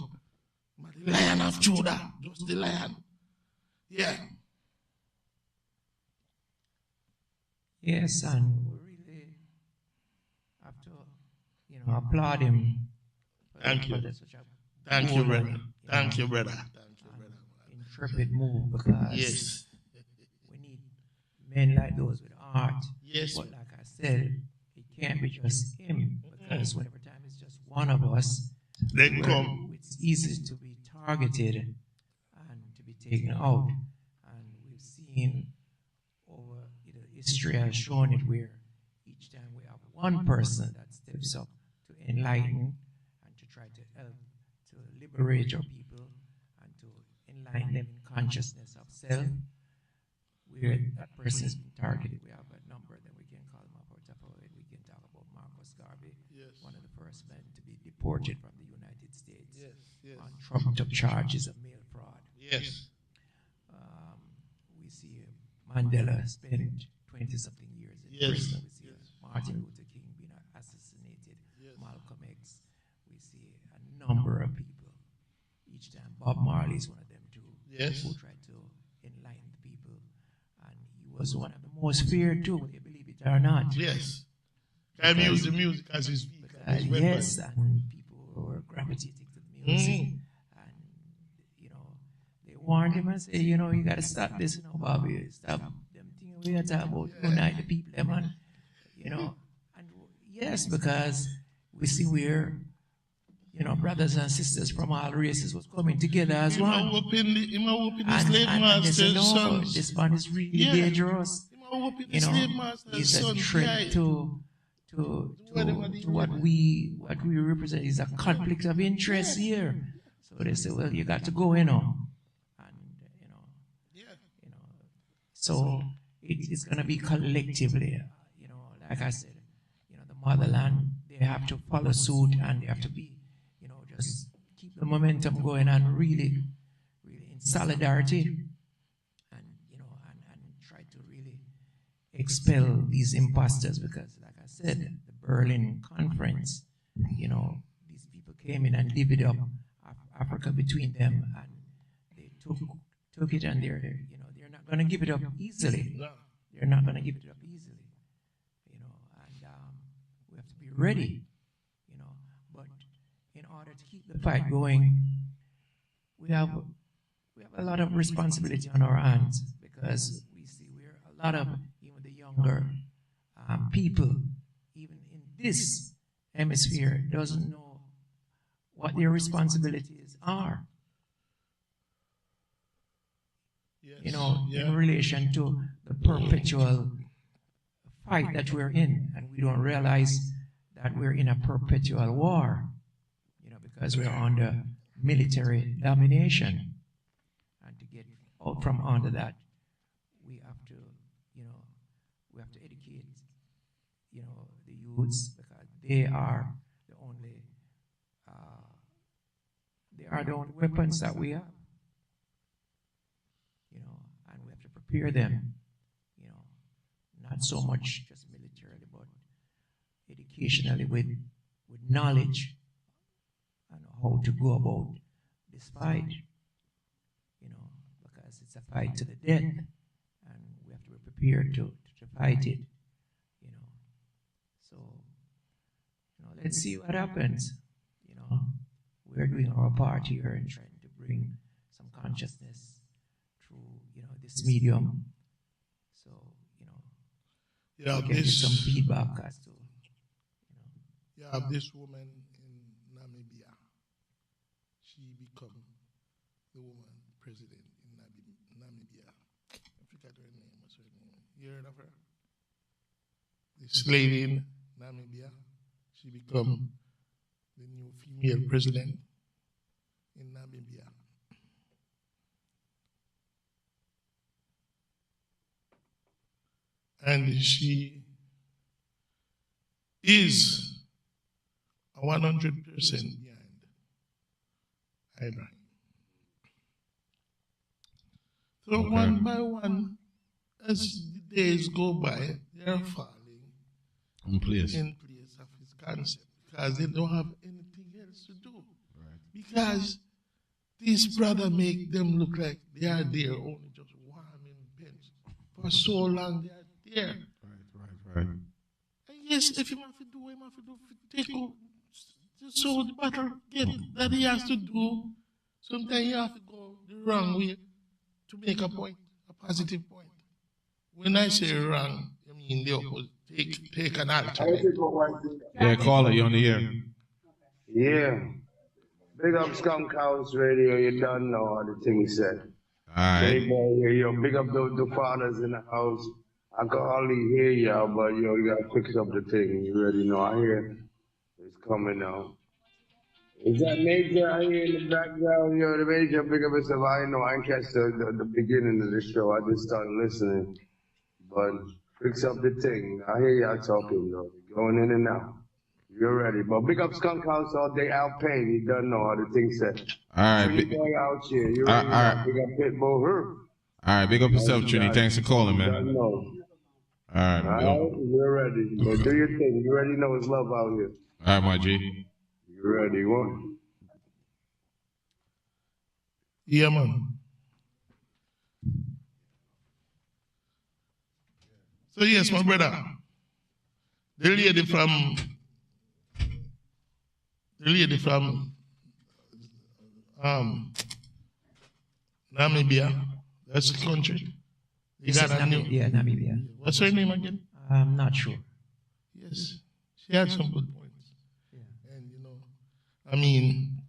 But the Lion of Judah, just the lion. Yeah. Yes, and we really have to, applaud him. Thank you. Such a Thank you, brother. bold, Thank you, brother. Thank you, brother. intrepid move, because Yes. we need men like those with heart. Yes. But like I said, it can't be just him, because whenever time it's just one of us, Then come. it's easy to be targeted and to be taken out. And we've seen over history has shown it, where each time we have one person that steps up to enlighten and to try to help to liberate our people and to enlighten them in consciousness of self, where that person has been targeted. We have a number, then we can call him up or top of it. We can talk about Marcus Garvey, one of the first men to be deported from the United States on trumped up charges of mail fraud. Yes. We see Mandela spent 20-something years in prison. We see Martin Luther King being assassinated, Malcolm X. We see a number of people. Each time, Bob Marley is one of them too, who tried to enlighten the people. And he was one of the most feared too, whether you believe it or not. Yes. Can use the music as his vehicle. Yes, and people were gravitating to the music. And, they warned him and said, you got to stop this, Bobby. Stop them things we are talking about, unite the people, man. And yes, because we see where, brothers and sisters from all races was coming together as one. And they said, no, this man is really dangerous. He's a threat to what we represent. Is a conflict of interest here. So they say, well, you got to go, and so it's going to be collectively, like I said, the motherland, they have to follow suit, and they have to be, just keep the momentum going, and really in solidarity, and try to really expel these imposters, because like I said, the Berlin Conference, these people came in and divided up Africa between them, and they took it, and they're not going to give it up easily. No. They're not going to give it up easily, and we have to be ready, but in order to keep the fight going, we have a lot of responsibility on our hands, because we see we're a lot of even the younger people, even in this hemisphere, doesn't know what their responsibilities are. In relation to the perpetual fight that we're in, and we don't realize that we're in a perpetual war, because we're under military domination. And to get out from under that, we have to, educate, the youths, because they are the only weapons that we have. And we have to prepare them, not so much just militarily, but educationally, with knowledge and how to go about this fight, because it's a fight to the death, and we have to be prepared to fight it, So, let's see what happens. We're doing our part here and trying to bring some consciousness through, this medium. So, you have get some feedback as to, You have this woman in Namibia. She become the woman president in Namibia. I forgot her name. What's her name? You heard of her? This lady in Namibia. She become the new female president in Namibia. And she is 100% behind Abraham. So one by one, as the days go by, they are falling In place. in place of his concept, because they don't have anything else to do. Because these brothers make them look like they are there only just warming bench. For so long they are there. Right. And yes, if he have to do, he have to do, take over, so the battle again that he has to do. Sometimes you have to go the wrong way to make a point, a positive point. When I say wrong, I mean the opposite. Take an alternate. Yeah, caller, you on the air. Yeah. Big up Skunk House Radio, you don't know how the thing said. Alright. Hey boy, yo, big up the fathers in the house. I can hardly hear y'all, but yo, you gotta fix up the thing. You already know, I hear it's coming now. Is that Major I hear in the background? Yo, the Major, big up yourself. I know, I didn't catch the beginning of the show. I just started listening. But fix up the thing. I hear y'all talking, though. Going in and out. You're ready. But big up Skunk House all day. Al Payne, he doesn't know how the thing said. Alright. Big boy out here. You ready? Alright. Big up Pitbull. Alright, big up yourself, Trini. Thanks for calling, man. Doesn't know. Alright, Alright, you're ready. But do your thing. You already know it's love out here. Alright, my G. You ready? One. Yeah, man. So yes, my brother, the lady from Namibia, that's the country. You got a new, Namibia. what's her name again? I'm not sure. Yes, she had some good points. And you know, I mean,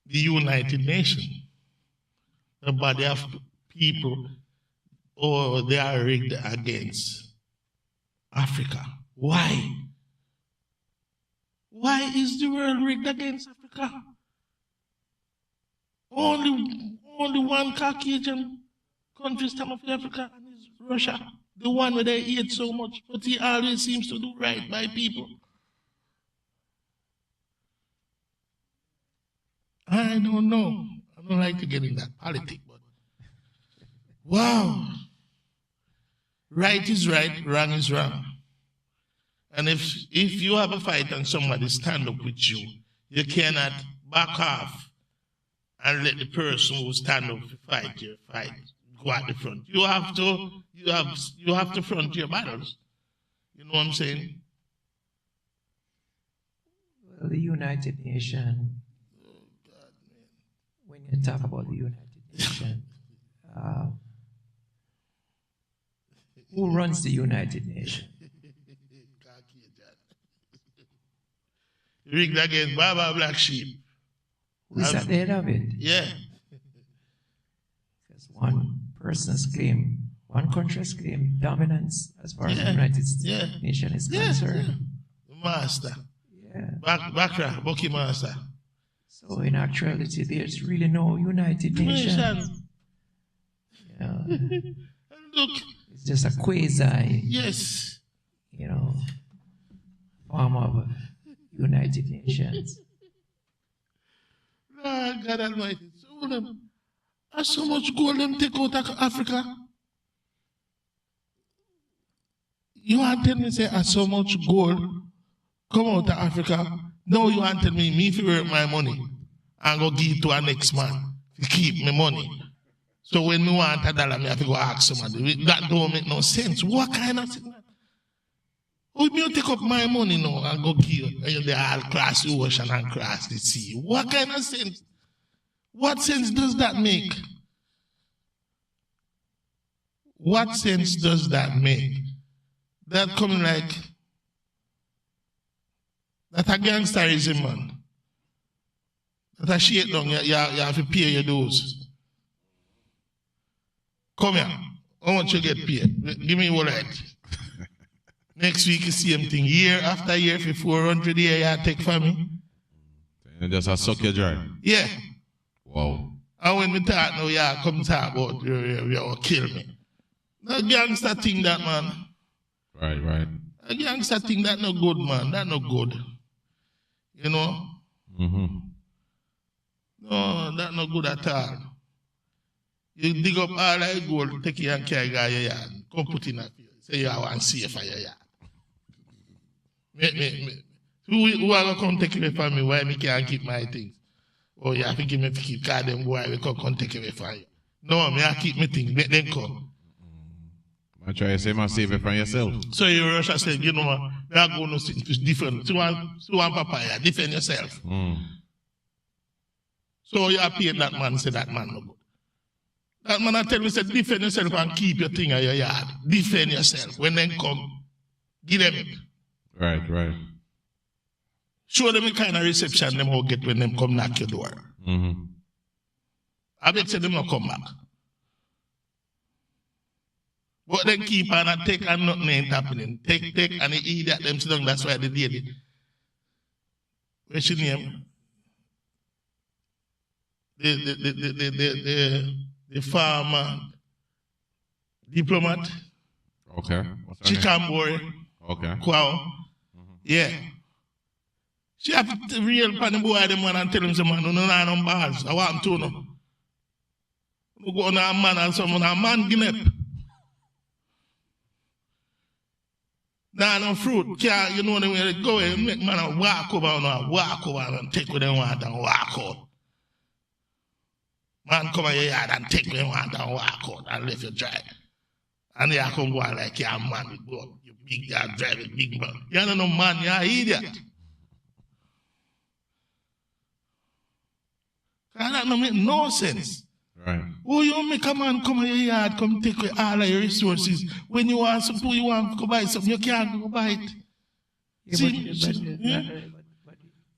the United Nations, the body of people, or they are rigged against Africa. Why? Why is the world rigged against Africa? Only one Caucasian country stand up for Africa, and it's Russia. The one where they hate so much, but he always seems to do right by people. I don't know. I don't like to get in that politics, but wow. Right is right, wrong is wrong. And if you have a fight and somebody stand up with you, you cannot back off and let the person who stand up to fight your fight go at the front. You have to front your battles. You know what I'm saying? Well, the United Nations, when you talk about the United Nations, who runs the United Nations? Rigged against Baba Black Sheep. Who's at the head of it? Yeah. Because one person's claim, one country's claim dominance as far as the United Nations is concerned. The master. Yeah. Bakra, Bucky master. So in actuality, there's really no United Nations. Yeah. Look. It's just a quasi, Yes. form of United Nations. God Almighty. So them, has so much gold them take out of Africa. You want to tell me say has so much gold come out of Africa? No, you want to tell me if you work my money and go give it to a next man to keep my money. So when me want $1, me have to go ask somebody. That don't make no sense. What kind of thing? Oh, me take up my money now and go give and they all cross the ocean and cross the sea. What kind of sense? What sense does that make? What sense does that make? That coming like that a gangsterism, man. That a shit down, you have to pay your dues. Come here. How much you get paid? Give me what right. Next week is the same thing. Year after year for 400 a year you take from me. And just a suck your dry. Yeah. Wow. And when me talk now, yeah, come talk about you kill me. No gangster thing that, man. Right. A gangster thing that no good, man. That no good. You know? Mm-hmm. No, that no good at all. You dig up all that gold, take it and carry your yard. Come put in a field. Say you want to see for your yard. Who are going to come take away from me? Why me can't keep my things? Oh, you have to give me to keep card them boy, we come take away from you. No, me I keep my things, let them come. I try to say my save it from yourself. So you rush and say, you know what, we are going to different. So one papaya, defend yourself. So you appear that man, say that man no good. That man I tell me, say, defend yourself and keep your thing at your yard. Defend yourself. When they come, give them it. Right. Show them the kind of reception them will get when them come knock your door. I bet say them not come back. But then keep on and take and nothing ain't happening. Take and the idiot them sit down. That's why they did it. What's your name? The farmer diplomat. Okay. What's her name? Chikambore. Okay. Kwao. Yeah. She have to real pan the boy them man and tell him say man, no balls. I want to know. We go on a man and someone a man give up. Nah, no fruit. Can't, you know the way they go and make man a walk over and take what they want and walk out. Man come in your yard and take what they want and walk out and leave you dry. And they come go like you're a man with blood. You big guy driving big man. You're not no man, you're an idiot. That don't make no sense. Right. Oh, you make a man come in your yard, come take away all of your resources. When you want something, you want to go buy something, you can't go buy it. Yeah, but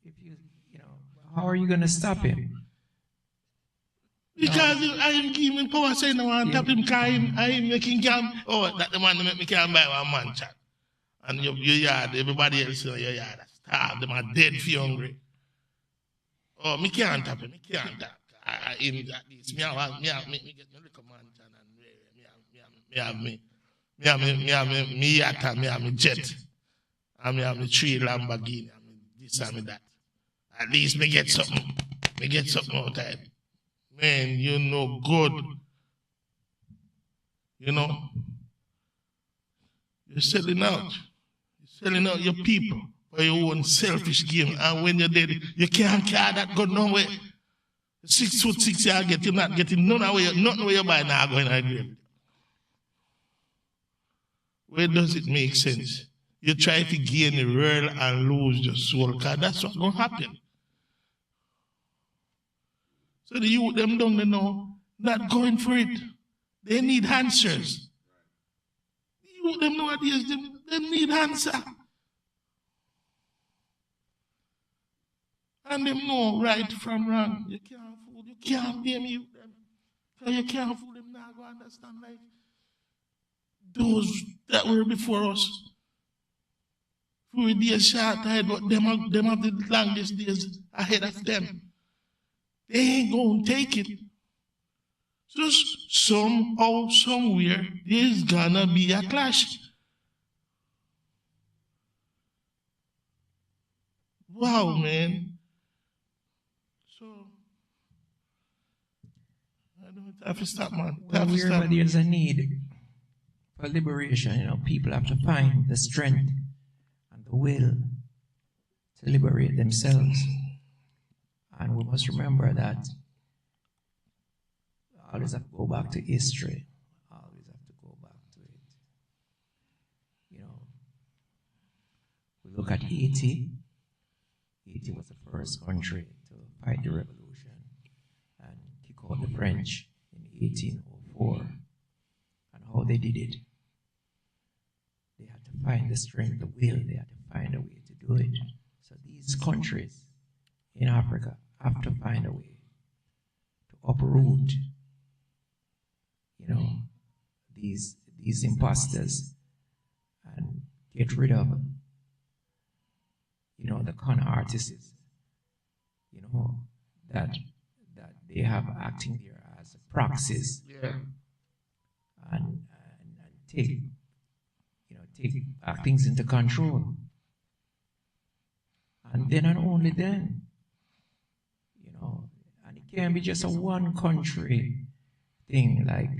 if you know, how are you going to stop him? Because I am giving power saying no one tap him, I am making camp. Oh, that the man that make me can't buy one man chat. And your yard, everybody else in your yard, starved, them are dead for hungry. Oh, me can't tap him, me can't tap. I aim at this. Me have me get me little mansion and me yacht, me have me jet, and me have me 3 Lamborghini, and me this and me that. At least me get something. Me get something out of it. Man, you know good. You know, you're selling out. You're selling out your people for your own selfish game, and when you're dead, you can't carry that gun nowhere. 6'6" you get, you're not getting nothing where you buy now going to agree. Where does it make sense? You try to gain the world and lose your soul, because that's what's going to happen. So the youth, them don't know, not going for it. They need answers. The youth, them nowadays, they need answer. And them know right from wrong. You can't blame you. Because you can't fool them now, go understand like those that were before us. Few days short ahead, but them have the longest days ahead of them. They ain't gonna take it. Just somehow, somewhere, there's gonna be a clash. Wow, man. So, I don't have to stop, man. Well, wherever there's a need for liberation, you know, people have to find the strength and the will to liberate themselves. And we must remember that we always have to go back to history. Always have to go back to it. You know, we look at Haiti. Haiti was the first country to fight the revolution and kick out the French in 1804. And how they did it. They had to find the strength, the will. They had to find a way to do it. So these countries in Africa have to find a way to uproot, you know, these imposters and get rid of, you know, the con artists, you know, that they have acting there as proxies, and take things into control, and then and only then. And it can't be just a one country thing like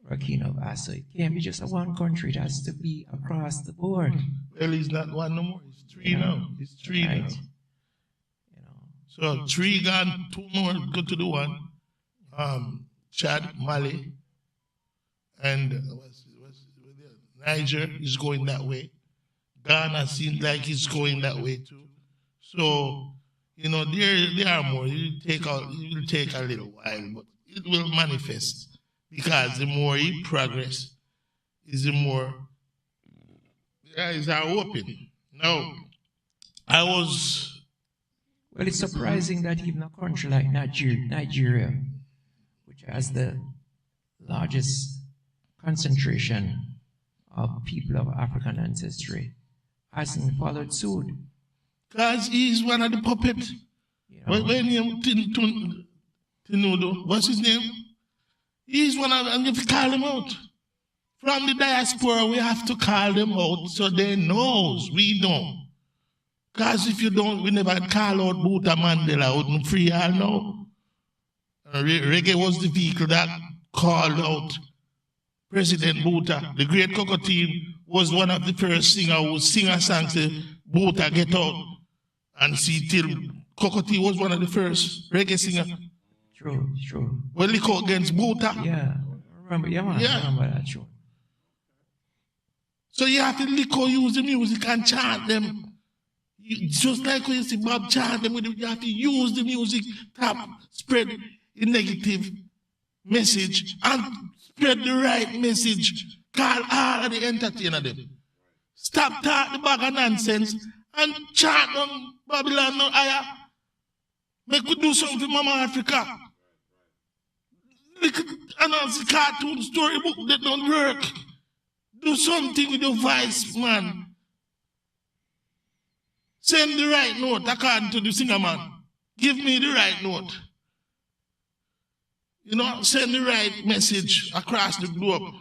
Burkina Faso. It can't be just a one country. It has to be across the board. Well, it's not one no more. It's 3 now. It's 3 Right. now. So 3 gone, 2 more go to the one. Chad, Mali, and Niger is going that way. Ghana seems like it's going that way too. So, you know, there are more. It will take a little while, but it will manifest. Because the more you progress, is the more eyes are open. Now, well, it's surprising that even a country like Nigeria, which has the largest concentration of people of African ancestry, hasn't followed suit. Because he's one of the puppets. When you Tinubu, what's his name? He's one of them, and you have to call him out. From the diaspora, we have to call them out so they know. We don't. Because if you don't, we never call out Buta Mandela out and free all now. Reggae was the vehicle that called out President Buta. The great Cocoteen was one of the first singers who sing a song, say, Buta, get out. And see, till Cocoteen was one of the first reggae singers. True. Well, he called against Buta. Yeah, remember that, true. So you have to use the music and chant them. Just like when you see Bob chant them, you have to use the music to spread the negative message and spread the right message. Call all of the entertainer them. Stop talking the bag of nonsense and chant on Babylon no higher. Make we do something for Mama Africa. Announce the cartoon storybook that don't work. Do something with your voice, man. Send the right note according to the singer, man. Give me the right note. You know, send the right message across the globe.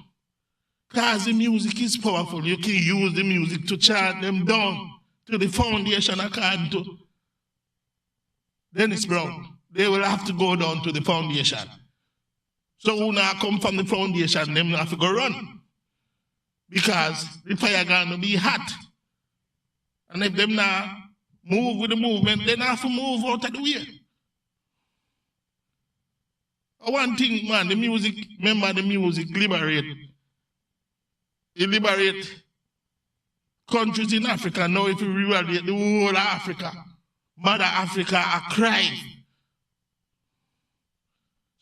Because the music is powerful. You can use the music to chant them down to the foundation according to Dennis Brown. They will have to go down to the foundation. So who now come from the foundation, them have to go run. Because the fire gonna be hot. And if them now move with the movement, they have to move out of the way. One thing, man, the music, remember the music liberate. It liberate countries in Africa. Now if you liberate the whole of Africa, Mother Africa are crying.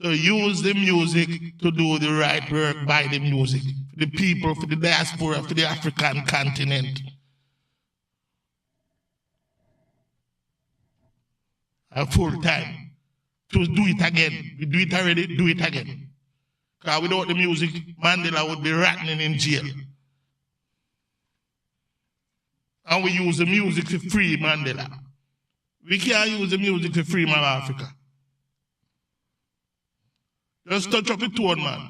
So use the music to do the right work by the music. For the people, for the diaspora, for the African continent. A full time. To do it again. We do it already, do it again. Because without the music, Mandela would be rotting in jail. And we use the music to free Mandela. We can't use the music to free Mother Africa. Just touch up the tone, man.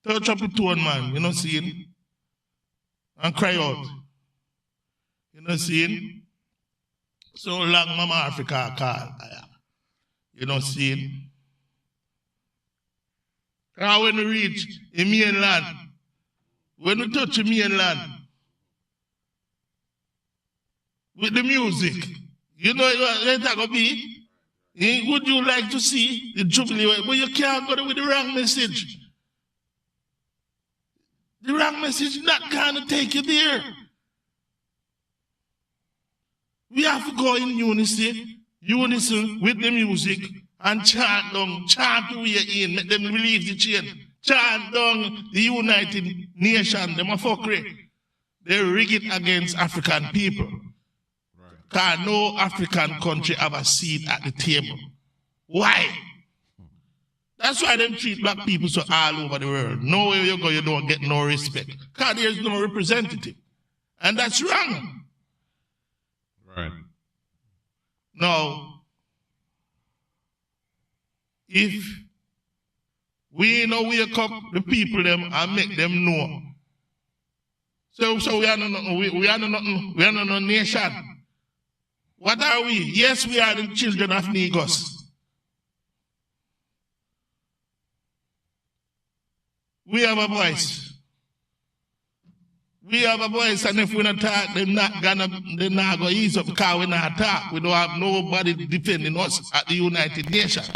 Touch up the tone, man. You know seeing? And cry out. You know seeing? So long Mama Africa call. You know seeing? And when we reach the mainland, when we touch the mainland, with the music, you know what it's going to be? Would you like to see the Jubilee? But you can't go there with the wrong message. The wrong message is not going to take you there. We have to go in unison with the music and chant down, chant the way in, make them release the chain. Chant down the United Nations, them a fuckery. They rig it against African people. Because no African country have a seat at the table. Why? That's why they treat black people so all over the world. Nowhere you go, you don't get no respect. Because there's no representative. And that's wrong. Right. Now, if we know wake up the people them and make them know. So we are not no nation. What are we? Yes, we are the children of Negos. We have a voice. We have a voice, and if we not talk, they're not gonna ease up because we not talk. We don't have nobody defending us at the United Nations.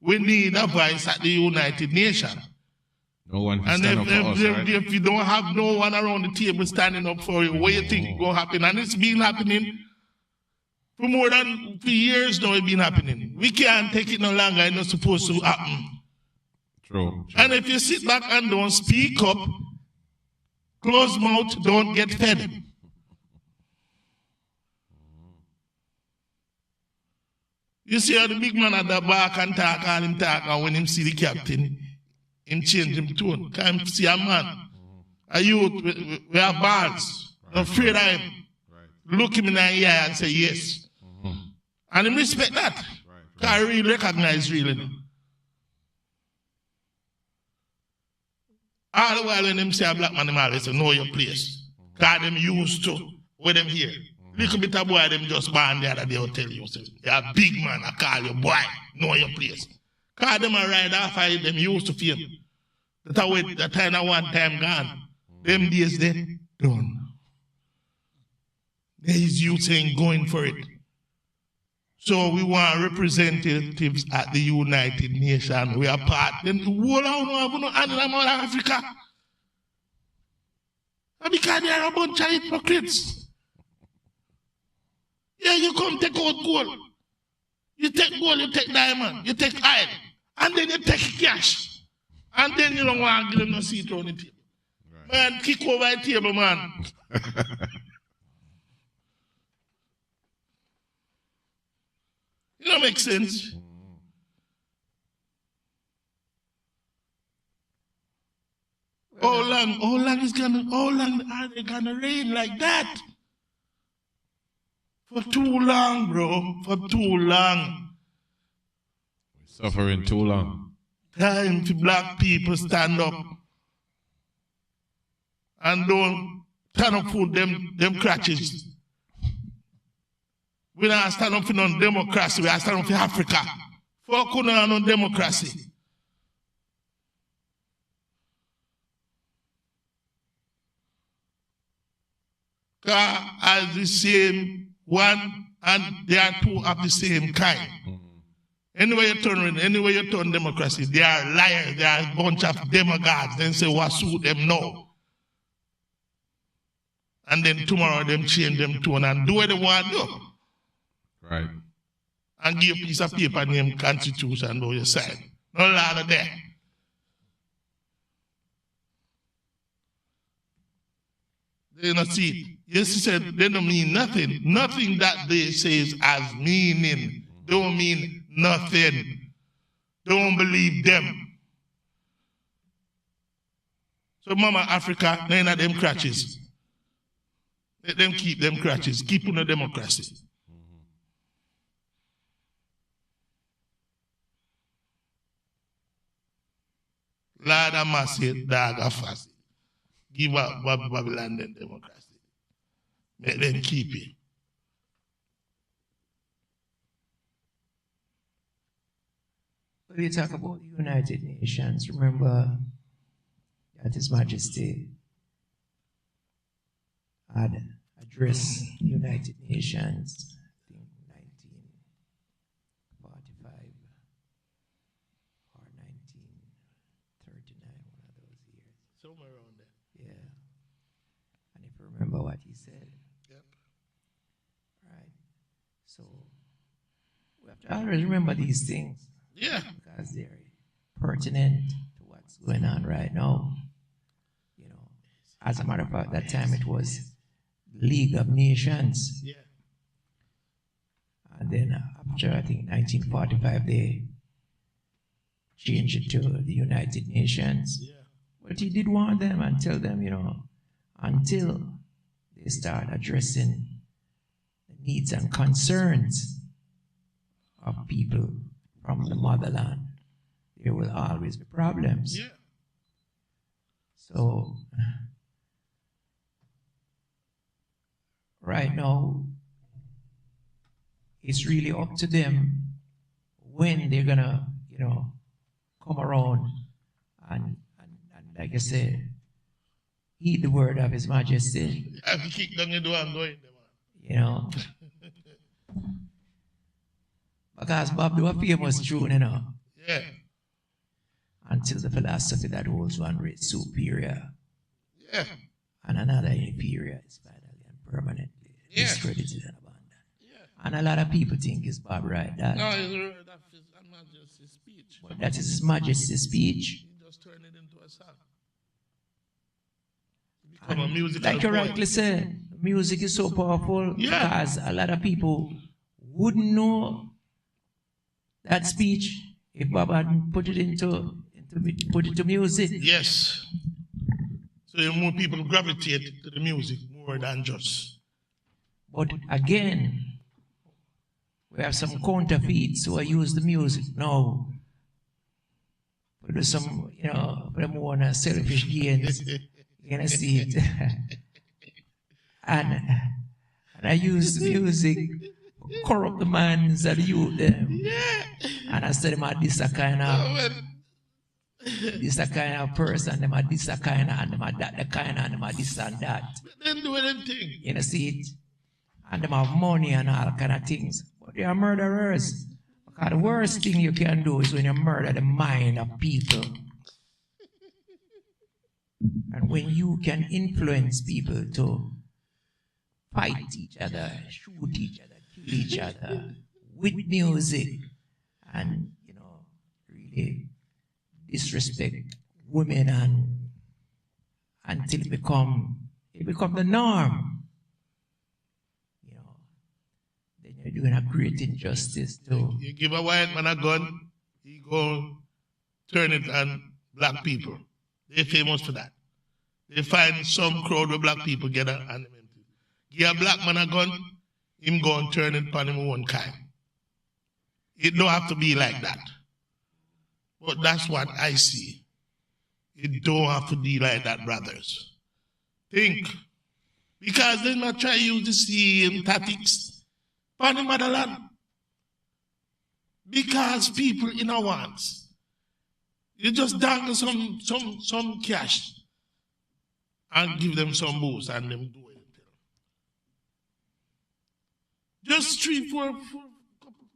We need a voice at the United Nations. No one And stand up for us, right? if you don't have no one around the table standing up for you, what you think will happen? And it's been happening for more than 3 years now. It's been happening. We can't take it no longer. It's not supposed to happen. True. And if you sit back and don't speak up, closed mouth don't get fed. You see how the big man at the back and talk, and when him see the captain, him change him tone. Can't see a man, a youth, we have balls, not afraid of him. Look him in the eye and say yes. And him respect that. Because I really recognize really. All the while when them say a black man, them always say, know your place. Because them used to, with them here. Little bit of boy, them just born the other day, will tell you, say, you're a big man, I call you boy, know your place. Because them a ride off, them used to feel. That time of one time gone. Them days then, done. There is youth saying going for it. So we want representatives at the United Nations. We are part. Then the whole of no animal Africa. And because they are a bunch of hypocrites. Yeah, you come take out gold. You take gold, you take diamond, you take iron, and then you take cash. And then you don't want to give them no seat on the table. Right. Man, kick over the table, man. It don't make sense. How long are they gonna reign like that? For too long, bro. For too long. We're suffering too long. Time for black people stand up. And don't stand up for them crutches. We don't stand up for no democracy, we are stand up for Africa. For couldn't no democracy. As the same one, and they are two of the same kind. Anyway you turn democracy, they are liars, they are a bunch of demagogues. Then say what suit them now. And then tomorrow them change them tone and do what they want to do. Right. And give a piece of paper named Constitution on your side. No lot of that. They don't see it. Yes, he said they don't mean nothing. Nothing that they say as meaning. Don't mean nothing. Don't believe them. So Mama Africa, none of them crutches. Let them keep them crutches. Keep on the democracy. Lord of mercy, dog of fast. Give up Babylon and democracy. Let them keep it. When we talk about the United Nations, remember that His Majesty had addressed the United Nations, I think 1945 or 1939, one of those years. Somewhere around there. Yeah. And if you remember what he said. Yep. Right. So we have to always remember these things. Yeah. Because they're pertinent to what's going on right now. You know, as a matter of fact, that time it was League of Nations. Yeah. And then after, I think, 1945, they changed it to the United Nations. Yeah. But he did warn them and tell them, you know, until they start addressing the needs and concerns of people from the motherland, there will always be problems. Yeah. So, right now, it's really up to them when they're gonna, you know, come around and like I said, heed the word of His Majesty. I have to kick down the door and go in there, man. You know. Because Bob do a famous tune, you know. Yeah. until the philosophy that holds one race superior Yeah. and another inferior is finally and permanently discredited and abandoned. Yeah. And a lot of people think it's Bob right that. No, that is not just his speech. But that is His Majesty's speech. He just turned it into a song. It become a musical Like you poem. rightly said, music is so powerful Yeah. because a lot of people wouldn't know that speech if Bob hadn't put it to music. Yes. So more people gravitate to the music more than just. But again, we have some counterfeits who use the music now for do some, for the more selfish gains. You're gonna see it. and I use the music to corrupt the minds of the youth them. Yeah. And I said them are this a kind of person, them are this a kind of, and them are that the kind of, and them are this and that. Then do anything. You know, see it? And them have money and all kind of things. But they are murderers. Because the worst thing you can do is when you murder the mind of people. And when you can influence people to fight each other, shoot each other, kill each other with music, and really disrespect women and until it become the norm. Then you're doing a great injustice too. You give a white man a gun, he go turn it on black people. They're famous for that. They find some crowd with black people together and give a black man a gun, him go and turn it on him own kind. It don't have to be like that. But that's what I see. It don't have to be like that, brothers. Think. Because they not try to use the same tactics on the motherland. Because people in our wants. You just dangle some cash and give them some booze and them do it. Just 3-4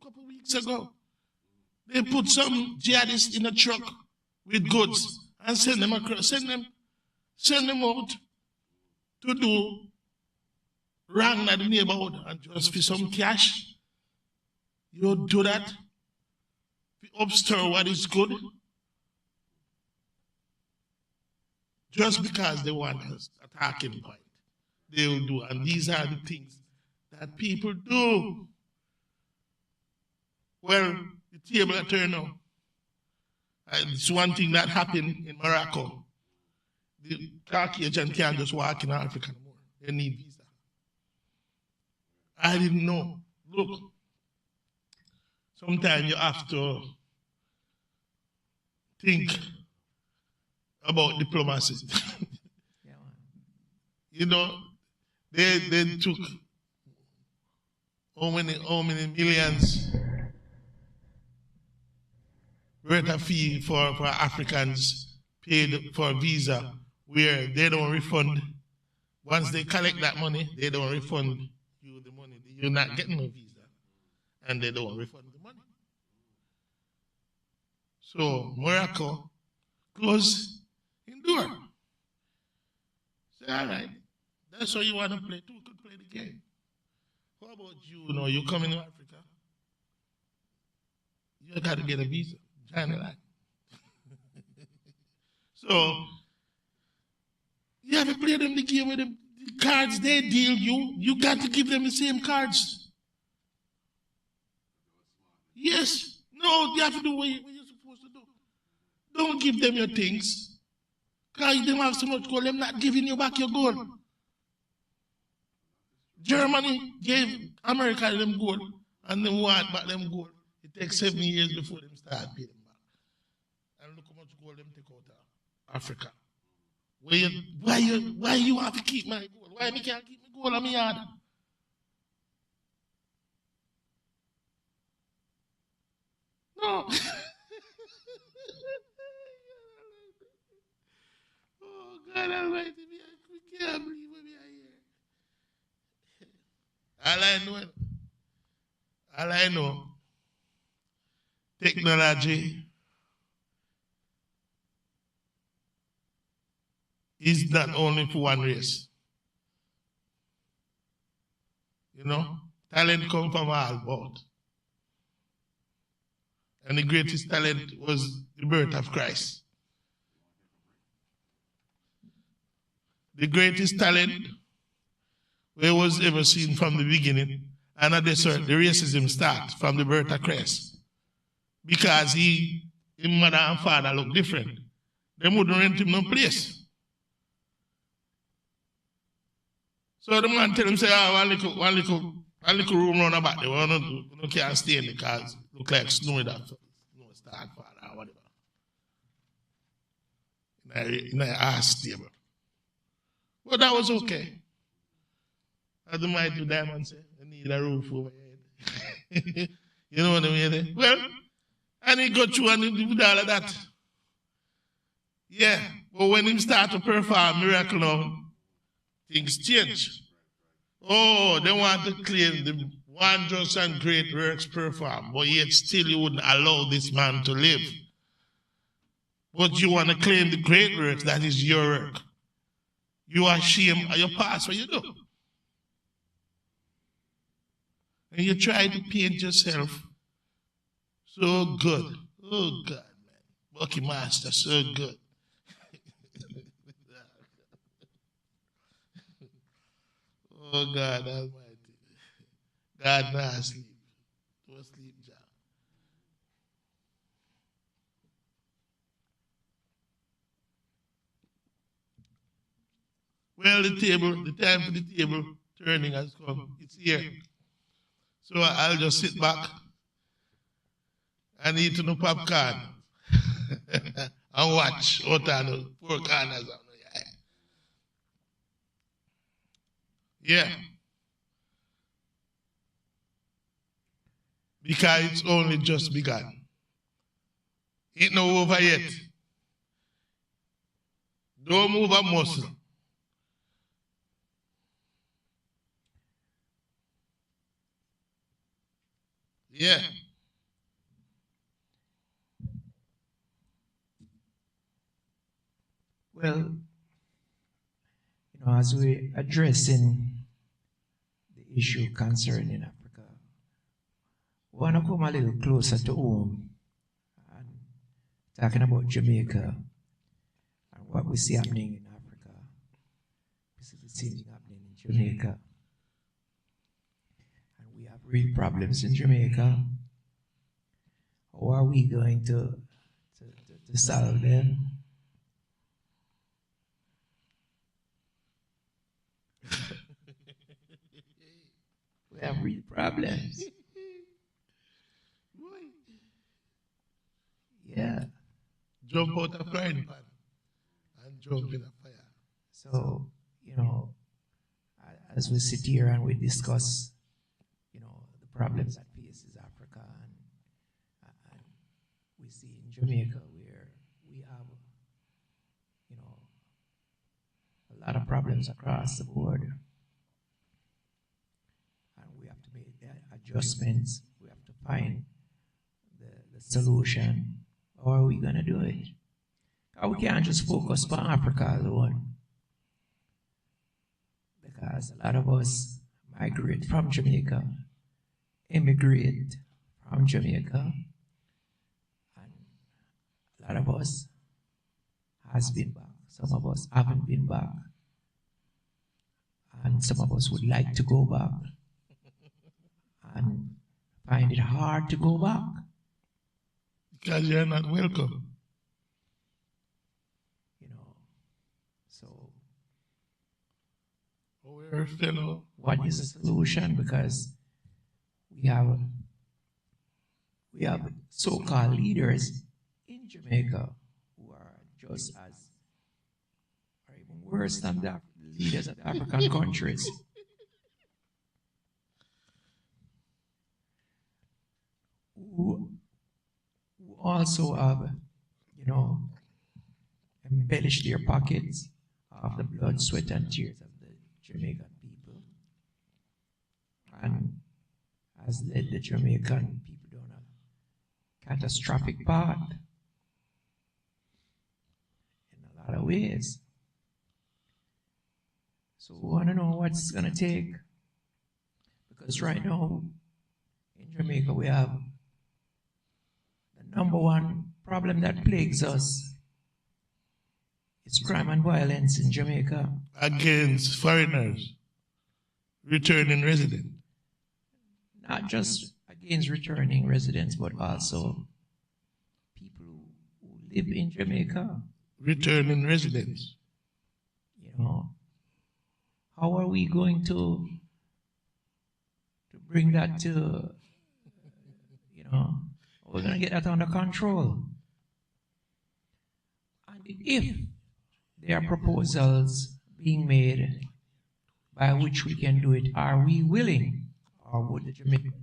couple weeks ago, they put some jihadists in a truck with goods and send them across, send them out to do wrong at the neighborhood and just for some cash. You do that, upstir what is good, just because they want a talking point. They will do, and these are the things that people do. Well, the table at turn now. It's one thing that happened in Morocco. The Caucasian can't just walk in Africa anymore. They need visa. I didn't know. Look, sometimes you have to think about diplomacy. They took how many millions worth of fee for Africans paid for a visa where they don't refund. Once they collect that money, they don't refund you the money. You're not getting a visa. And they don't refund the money. So Morocco closed in door. Say, all right, that's how you want to play. Two could play the game. How about you? You coming to Africa? You got to get a visa. Join the line. So you have to play them the game with them. The cards they deal you. You got to give them the same cards. Yes. No, you have to do what you're supposed to do. Don't give them your things. Because they have so much gold, they're not giving you back your gold. Germany gave America them gold, and they want back them gold. It takes 7 years before them start paying them back. And look how much gold them take out of Africa. Why you have to keep my gold? Why me can't keep my gold on my yard? No. Oh, God Almighty, we can't believe we are here. All I know, technology is not only for one race. You know, talent comes from all both. And the greatest talent was the birth of Christ. The greatest talent where was ever seen from the beginning, and at this the racism starts from the birth of Christ. Because his mother and father look different. They wouldn't rent him no place. So the man tell him, say, one little room round about there, we can't stay in the cars. Look like snow that snow start father or whatever. In an ass stable. But that was okay. As the mighty diamond said, I need a roof over your head. You know what I mean? Well, and he got through and he did all of that. Yeah, but when he start to perform miracle now, things change. Oh, they want to claim the wondrous and great works performed, but yet still you wouldn't allow this man to live. But you want to claim the great works, that is your work. You are ashamed of your past, what you do. And you try to paint yourself so good. Oh, God, man. Bucky Master, so good. Oh, God Almighty. God not sleep. Don't sleep, John. Well, the time for the table turning has come. It's here. So I'll just sit back and eat no popcorn and watch out on the four corners of the eye. Yeah. Because it's only just begun. It's not over yet. Don't move a muscle. Yeah. Well, as we're addressing the issue concerning Africa, we want to come a little closer to home and talking about Jamaica and what we see happening in Africa. We see the same thing happening in Jamaica. And we have real problems in Jamaica. How are we going to solve them? We have real problems. Yeah. Jump out of frying pan and jump in a fire. So, as we sit here and we discuss, the problems that faces Africa, and we see in Jamaica where we have, a lot of problems across the board. And we have to make the adjustments. We have to find the solution. How are we going to do it? We can't just focus on Africa alone. Because a lot of us migrate from Jamaica, immigrate from Jamaica, and a lot of us has been back. Some of us haven't been back. And some of us would like to go back and find it hard to go back. Because you're not welcome. So what is the solution? Because we have so-called leaders in Jamaica who are just as, or even worse than the leaders of the African countries. Who also have, embellished their pockets of the blood, sweat, and tears of the Jamaican people, and has led the Jamaican people down a catastrophic path in a lot of ways. So we want to know what's going to take. Because right now in Jamaica we have the number one problem that plagues us. It's crime and violence in Jamaica. Against foreigners, returning residents. Not just against returning residents, but also people who live in Jamaica. Returning residents. You know, how are we going to bring that to, you know, we're going to get that under control? And if there are proposals being made by which we can do it, are we willing? Or would the Jamaicans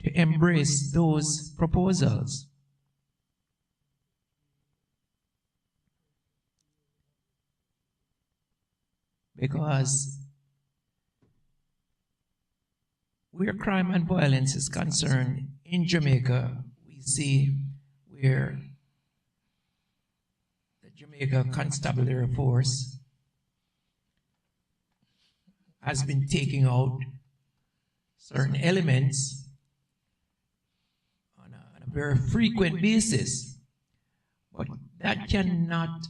to embrace those proposals? Because where crime and violence is concerned in Jamaica, we see where the Jamaica Constabulary Force has been taking out certain elements on a very frequent basis. But that cannot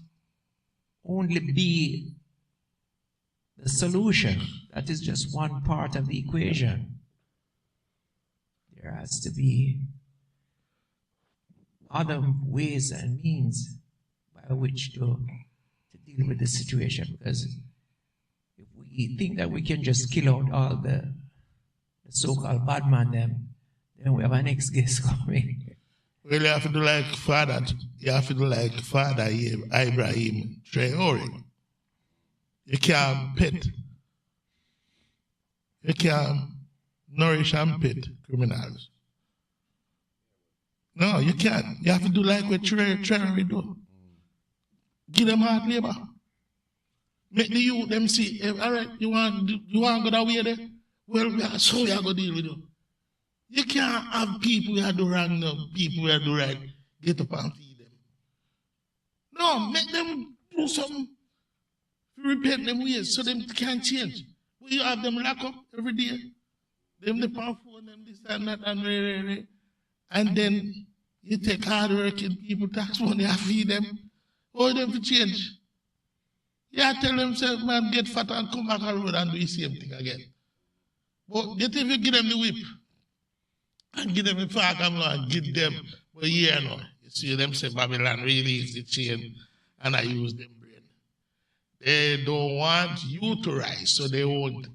only be the solution. That is just one part of the equation. There has to be other ways and means by which to deal with the situation, because if we think that we can just kill out all the so-called bad man then we have our next guest coming. Well, you have to do like Father Ibrahim Traore. You can't pet. You can't nourish and pet criminals. No, you can't. You have to do like what Traore do. Give them hard labor. Make the youth them see, all right, you want to go that way there? Well, so we are going to deal with you. You can't have people who do wrong, no, people who do right, get up and feed them. No, make them do something to repent them ways so them can change. But you have them lock up every day. Them the phone, them this and that and then you take hard working people, tax money, and feed them. Or them to change. Yeah, tell themselves, man, get fat and come back on the road and do the same thing again. But get if you give them the whip and give them the fork and give them a year now. You see them say Babylon really is the chain and I use them brain. They don't want you to rise, so they won't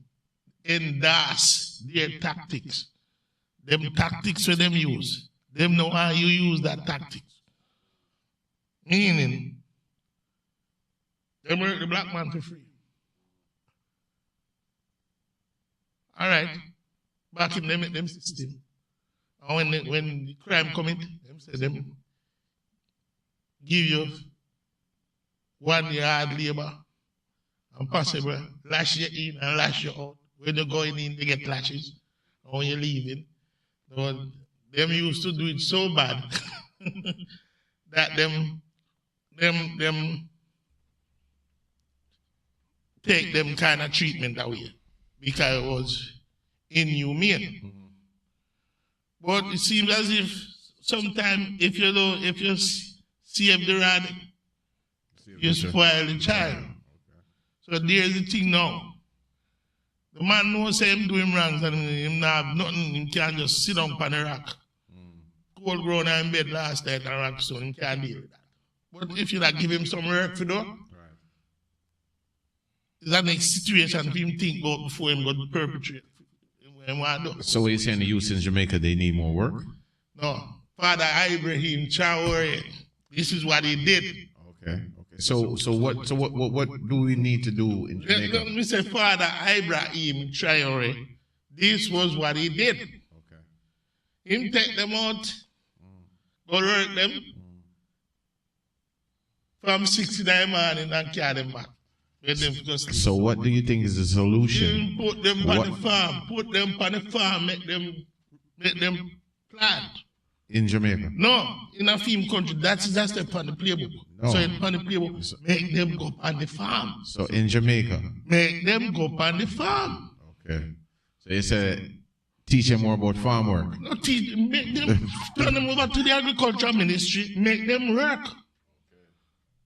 endorse their tactics. Them tactics for them use. Them know how you use that tactics. Meaning, they work the black man for free. All right. Back in them system. And when the crime commit, them say them give you 1 year hard labor and possible lash you in and lash you out. When you're going in, they get lashes. And when you're leaving, them used to do it so bad that them take them kind of treatment away because it was inhumane. But it seems as if sometimes if you save the rod, you spoil the child. So there's the thing now. The man knows say him doing wrongs and him not have nothing, he can't just sit down on a rock. Cold grown in bed last night and rock, so he can't deal with that. But if you like give him some work to do, it's a next situation for him think about before him go to perpetrate. So what you're saying, the youth in Jamaica, they need more work? No. Father Ibrahim Traore, this is what he did. Okay. So what do we need to do in Jamaica? Let me say Father Ibrahim Traore, this was what he did. Okay. Him take them out, go work them from 6 in the morning and carry them back. So what do you think is the solution? Put them on the farm. Put them on the farm. Make them plant. in Jamaica. No, in a film country, that's just upon the playbook. No. So upon the playbook, make them go on the farm. So in Jamaica. Make them go on the farm. Okay. So you said teach them more about farm work. No, make them turn them over to the agriculture ministry, make them work.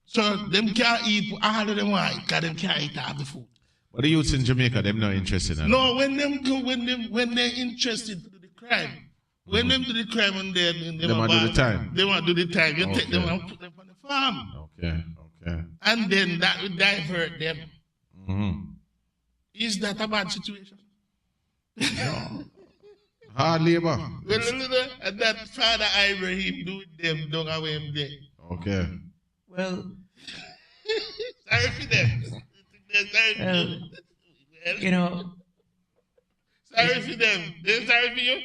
So them can't eat all of them want, because them can't eat all the food. But the youths in Jamaica, them not interested in that. No, when they're interested to do the crime, when them do the crime and they want to do the time. They want to do the time. You take them Okay. and put them on the farm. Okay. Okay. And then that will divert them. Mm-hmm. Is that a bad situation? Hard labor. And that Father Ibrahim do with them, don't have him there. Okay. Well, Sorry for them. you know, Sorry for them. They're sorry for you?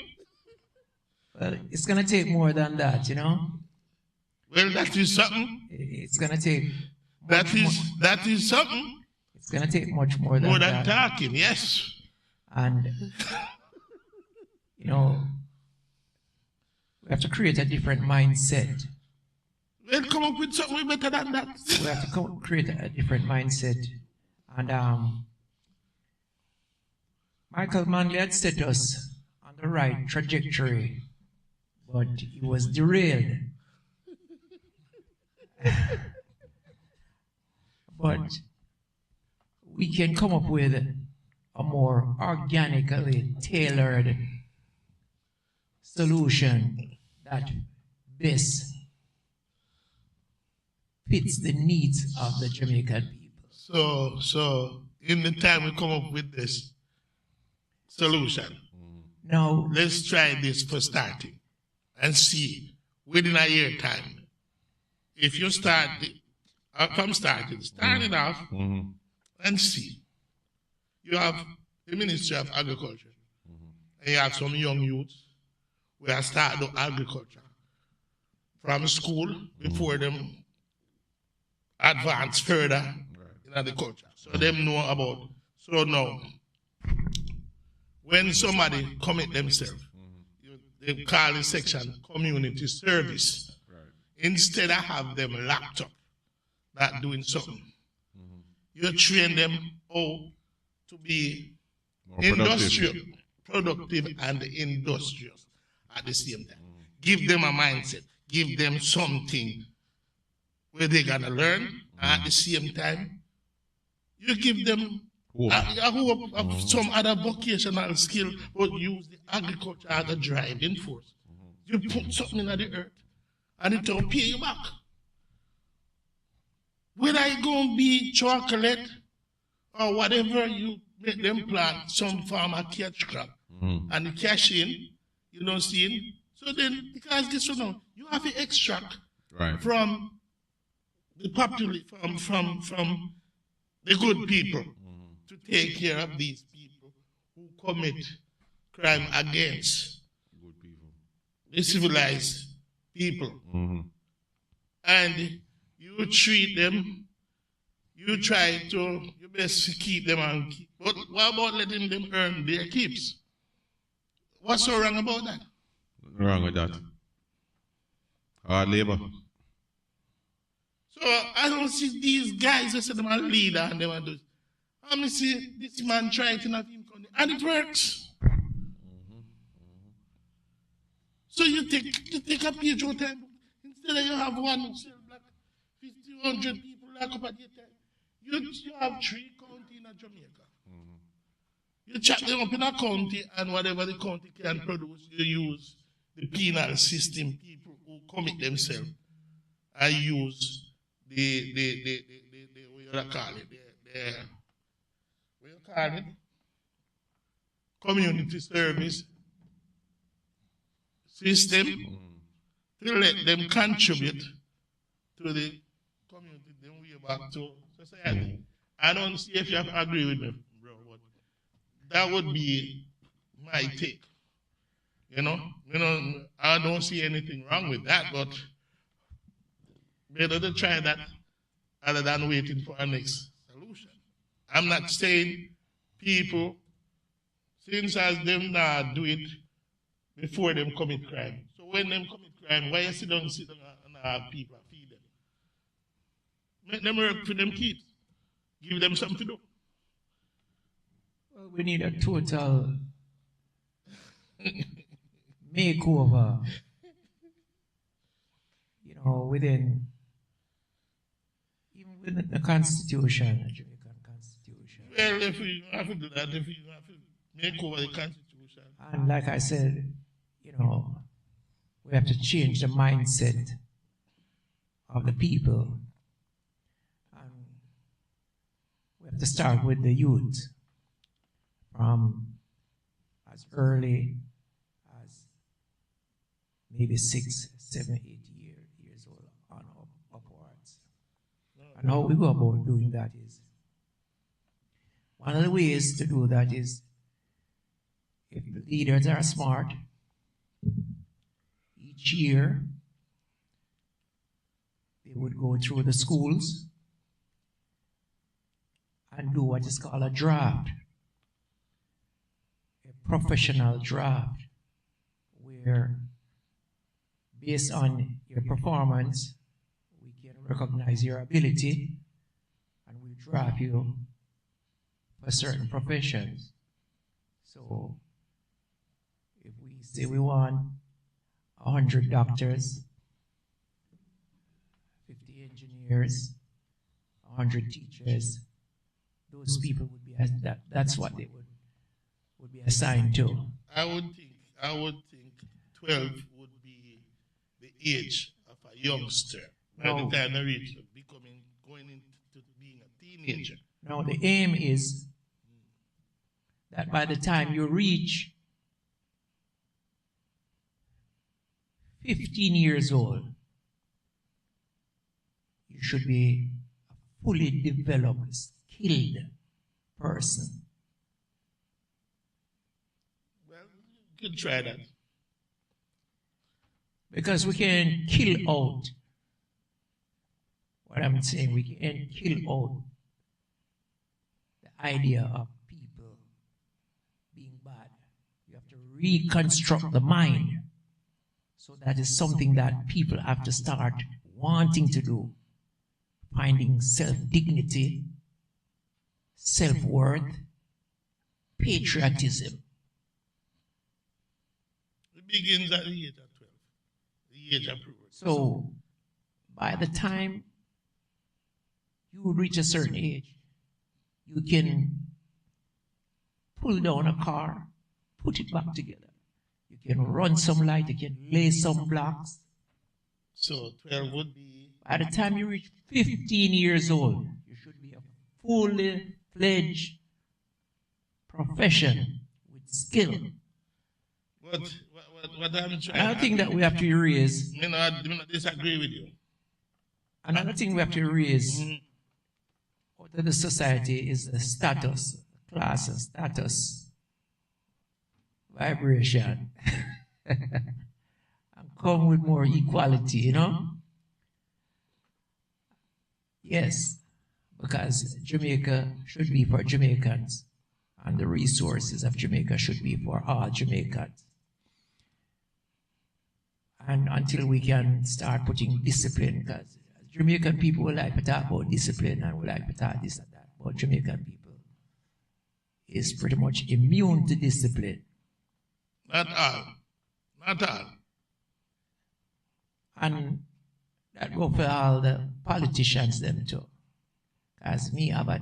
well, it's gonna take more than that, you know. Well, that is something. It's gonna take. That is something. It's gonna take much more than More than that. talking, yes. And you know, we have to create a different mindset. Well, come up with something better than that. We have to create a different mindset. And Michael Manley had set us on the right trajectory, but he was derailed. But we can come up with a more organically tailored solution that best fits the needs of the Jamaican people. So in the time we come up with this solution, Now, let's try this for starting and see within a year time. If you start from start it off and see. You have the Ministry of Agriculture, and you have some young youths who are starting agriculture from school before them advance further in agriculture. So them know about. So now, when somebody commit themselves, they call the section community service. Instead of have them locked up, not doing something. You train them how to be More industrial, productive and industrious at the same time. Give them a mindset. Give them something where they're going to learn. And at the same time, you give them a hope of some other vocational skill, but use the agriculture as a driving force. You put something in the earth, and it will pay you back. Whether it's going to be chocolate or whatever you make them plant, some farmer catch crop, and the cash in, you don't see it. So then, because this one, you have to extract from the population, from the good people to take care of these people who commit crime against the civilized people. And you treat them, you try to, you best keep them and keep. But what about letting them earn their keeps? What's so wrong about that? Wrong with that. Hard labor. So I don't see these guys that say them are leader and they want to. I see this man trying to have him come and it works. So you take a page of time. Instead of you have one who sell like 50, 100 people like up at the time. You have 3 counties in Jamaica. You chat them up in a county and whatever the county can produce, you use the penal system, people who commit themselves and use what you call it, community service system to let them contribute to the community, then we are back to society. I don't see if you have to agree with me, bro, but that would be my take. You know, I don't see anything wrong with that, but better to try that other than waiting for our next solution. I'm not saying people, since as them not do it before them commit crime. So when them commit crime. Why you sit down and have people feed them? Make them work for them kids. Give them something to do. Well, we need a total makeover, you know, within the Constitution, the Jamaican Constitution. Well, if we have to do that, if we have to make over the Constitution. And like I said, you know, we have to change the mindset of the people. And we have to start with the youth from as early as maybe 6, 7, 8 years old on upwards. And how we go about doing that is, one of the ways to do that is, if the leaders are smart, each year they would go through the schools and do what is called a draft, a professional draft, where based on your performance, we can recognize your ability and we draft you for certain professions. So if we say we want 100 doctors, 50 engineers, 100 teachers, those people would be that's what they would be assigned to. I would think 12 would be the age of a youngster. By the time they reach going into being a teenager. No, the aim is that by the time you reach 15 years old, you should be a fully developed, skilled person. Well, you can try that. Because we can kill out, what I'm saying, we can kill out the idea of people being bad. You have to reconstruct the mind. So that is something that people have to start wanting to do. Finding self-dignity, self-worth, patriotism. It begins at the age of 12. The age of approval. So by the time you reach a certain age, you can pull down a car, put it back together. You can run some light, you can lay some blocks. So 12 would be... By the time you reach 15 years old, you should be a fully fledged profession with skill. What I'm trying... Another thing that we have to raise... I disagree with you. Another thing we have to raise out of the society is the status, class and status, vibration. And come with more equality, you know? Yes, because Jamaica should be for Jamaicans, and the resources of Jamaica should be for all Jamaicans. And until we can start putting discipline, because Jamaican people will like to talk about discipline and will like to talk this and that, but Jamaican people is pretty much immune to discipline. Not all. Not all. And that go for all the politicians them too. Because me have a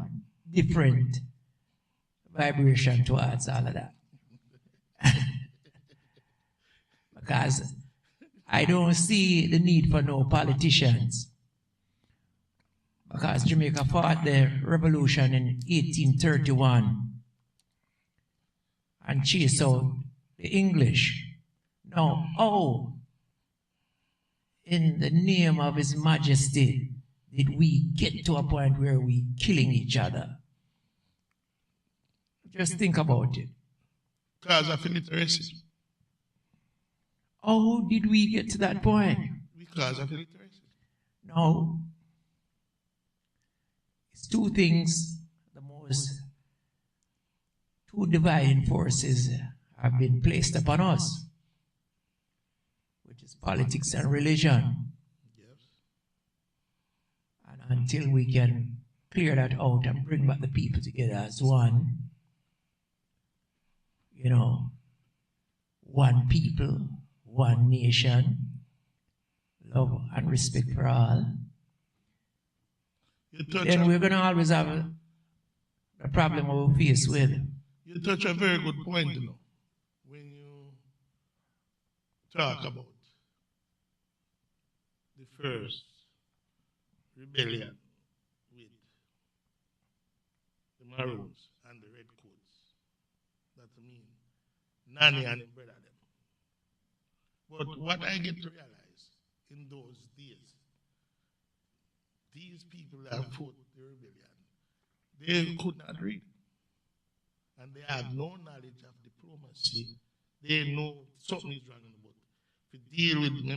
different vibration towards all of that. Because I don't see the need for no politicians. Because Jamaica fought the revolution in 1831 and chased out the English. Now, in the name of His Majesty, did we get to a point where we killing each other? Just think about it. Because of illiteracy. How did we get to that point? Because of illiteracy. No. It's two things, two dividing forces have been placed upon us, which is politics and religion. Yes. And until we can clear that out and bring back the people together as one, you know, one people, one nation, love and respect for all, then we're going to always have a problem we're faced with. You touch a very good point, you know, when you talk about the first rebellion with the Maroons and the Redcoats. That mean Nanny and his brother them. But what I get to realize in those days, these people that fought the rebellion, they could not read. And they have no knowledge of diplomacy. They know something is wrong in the boat. If you deal with them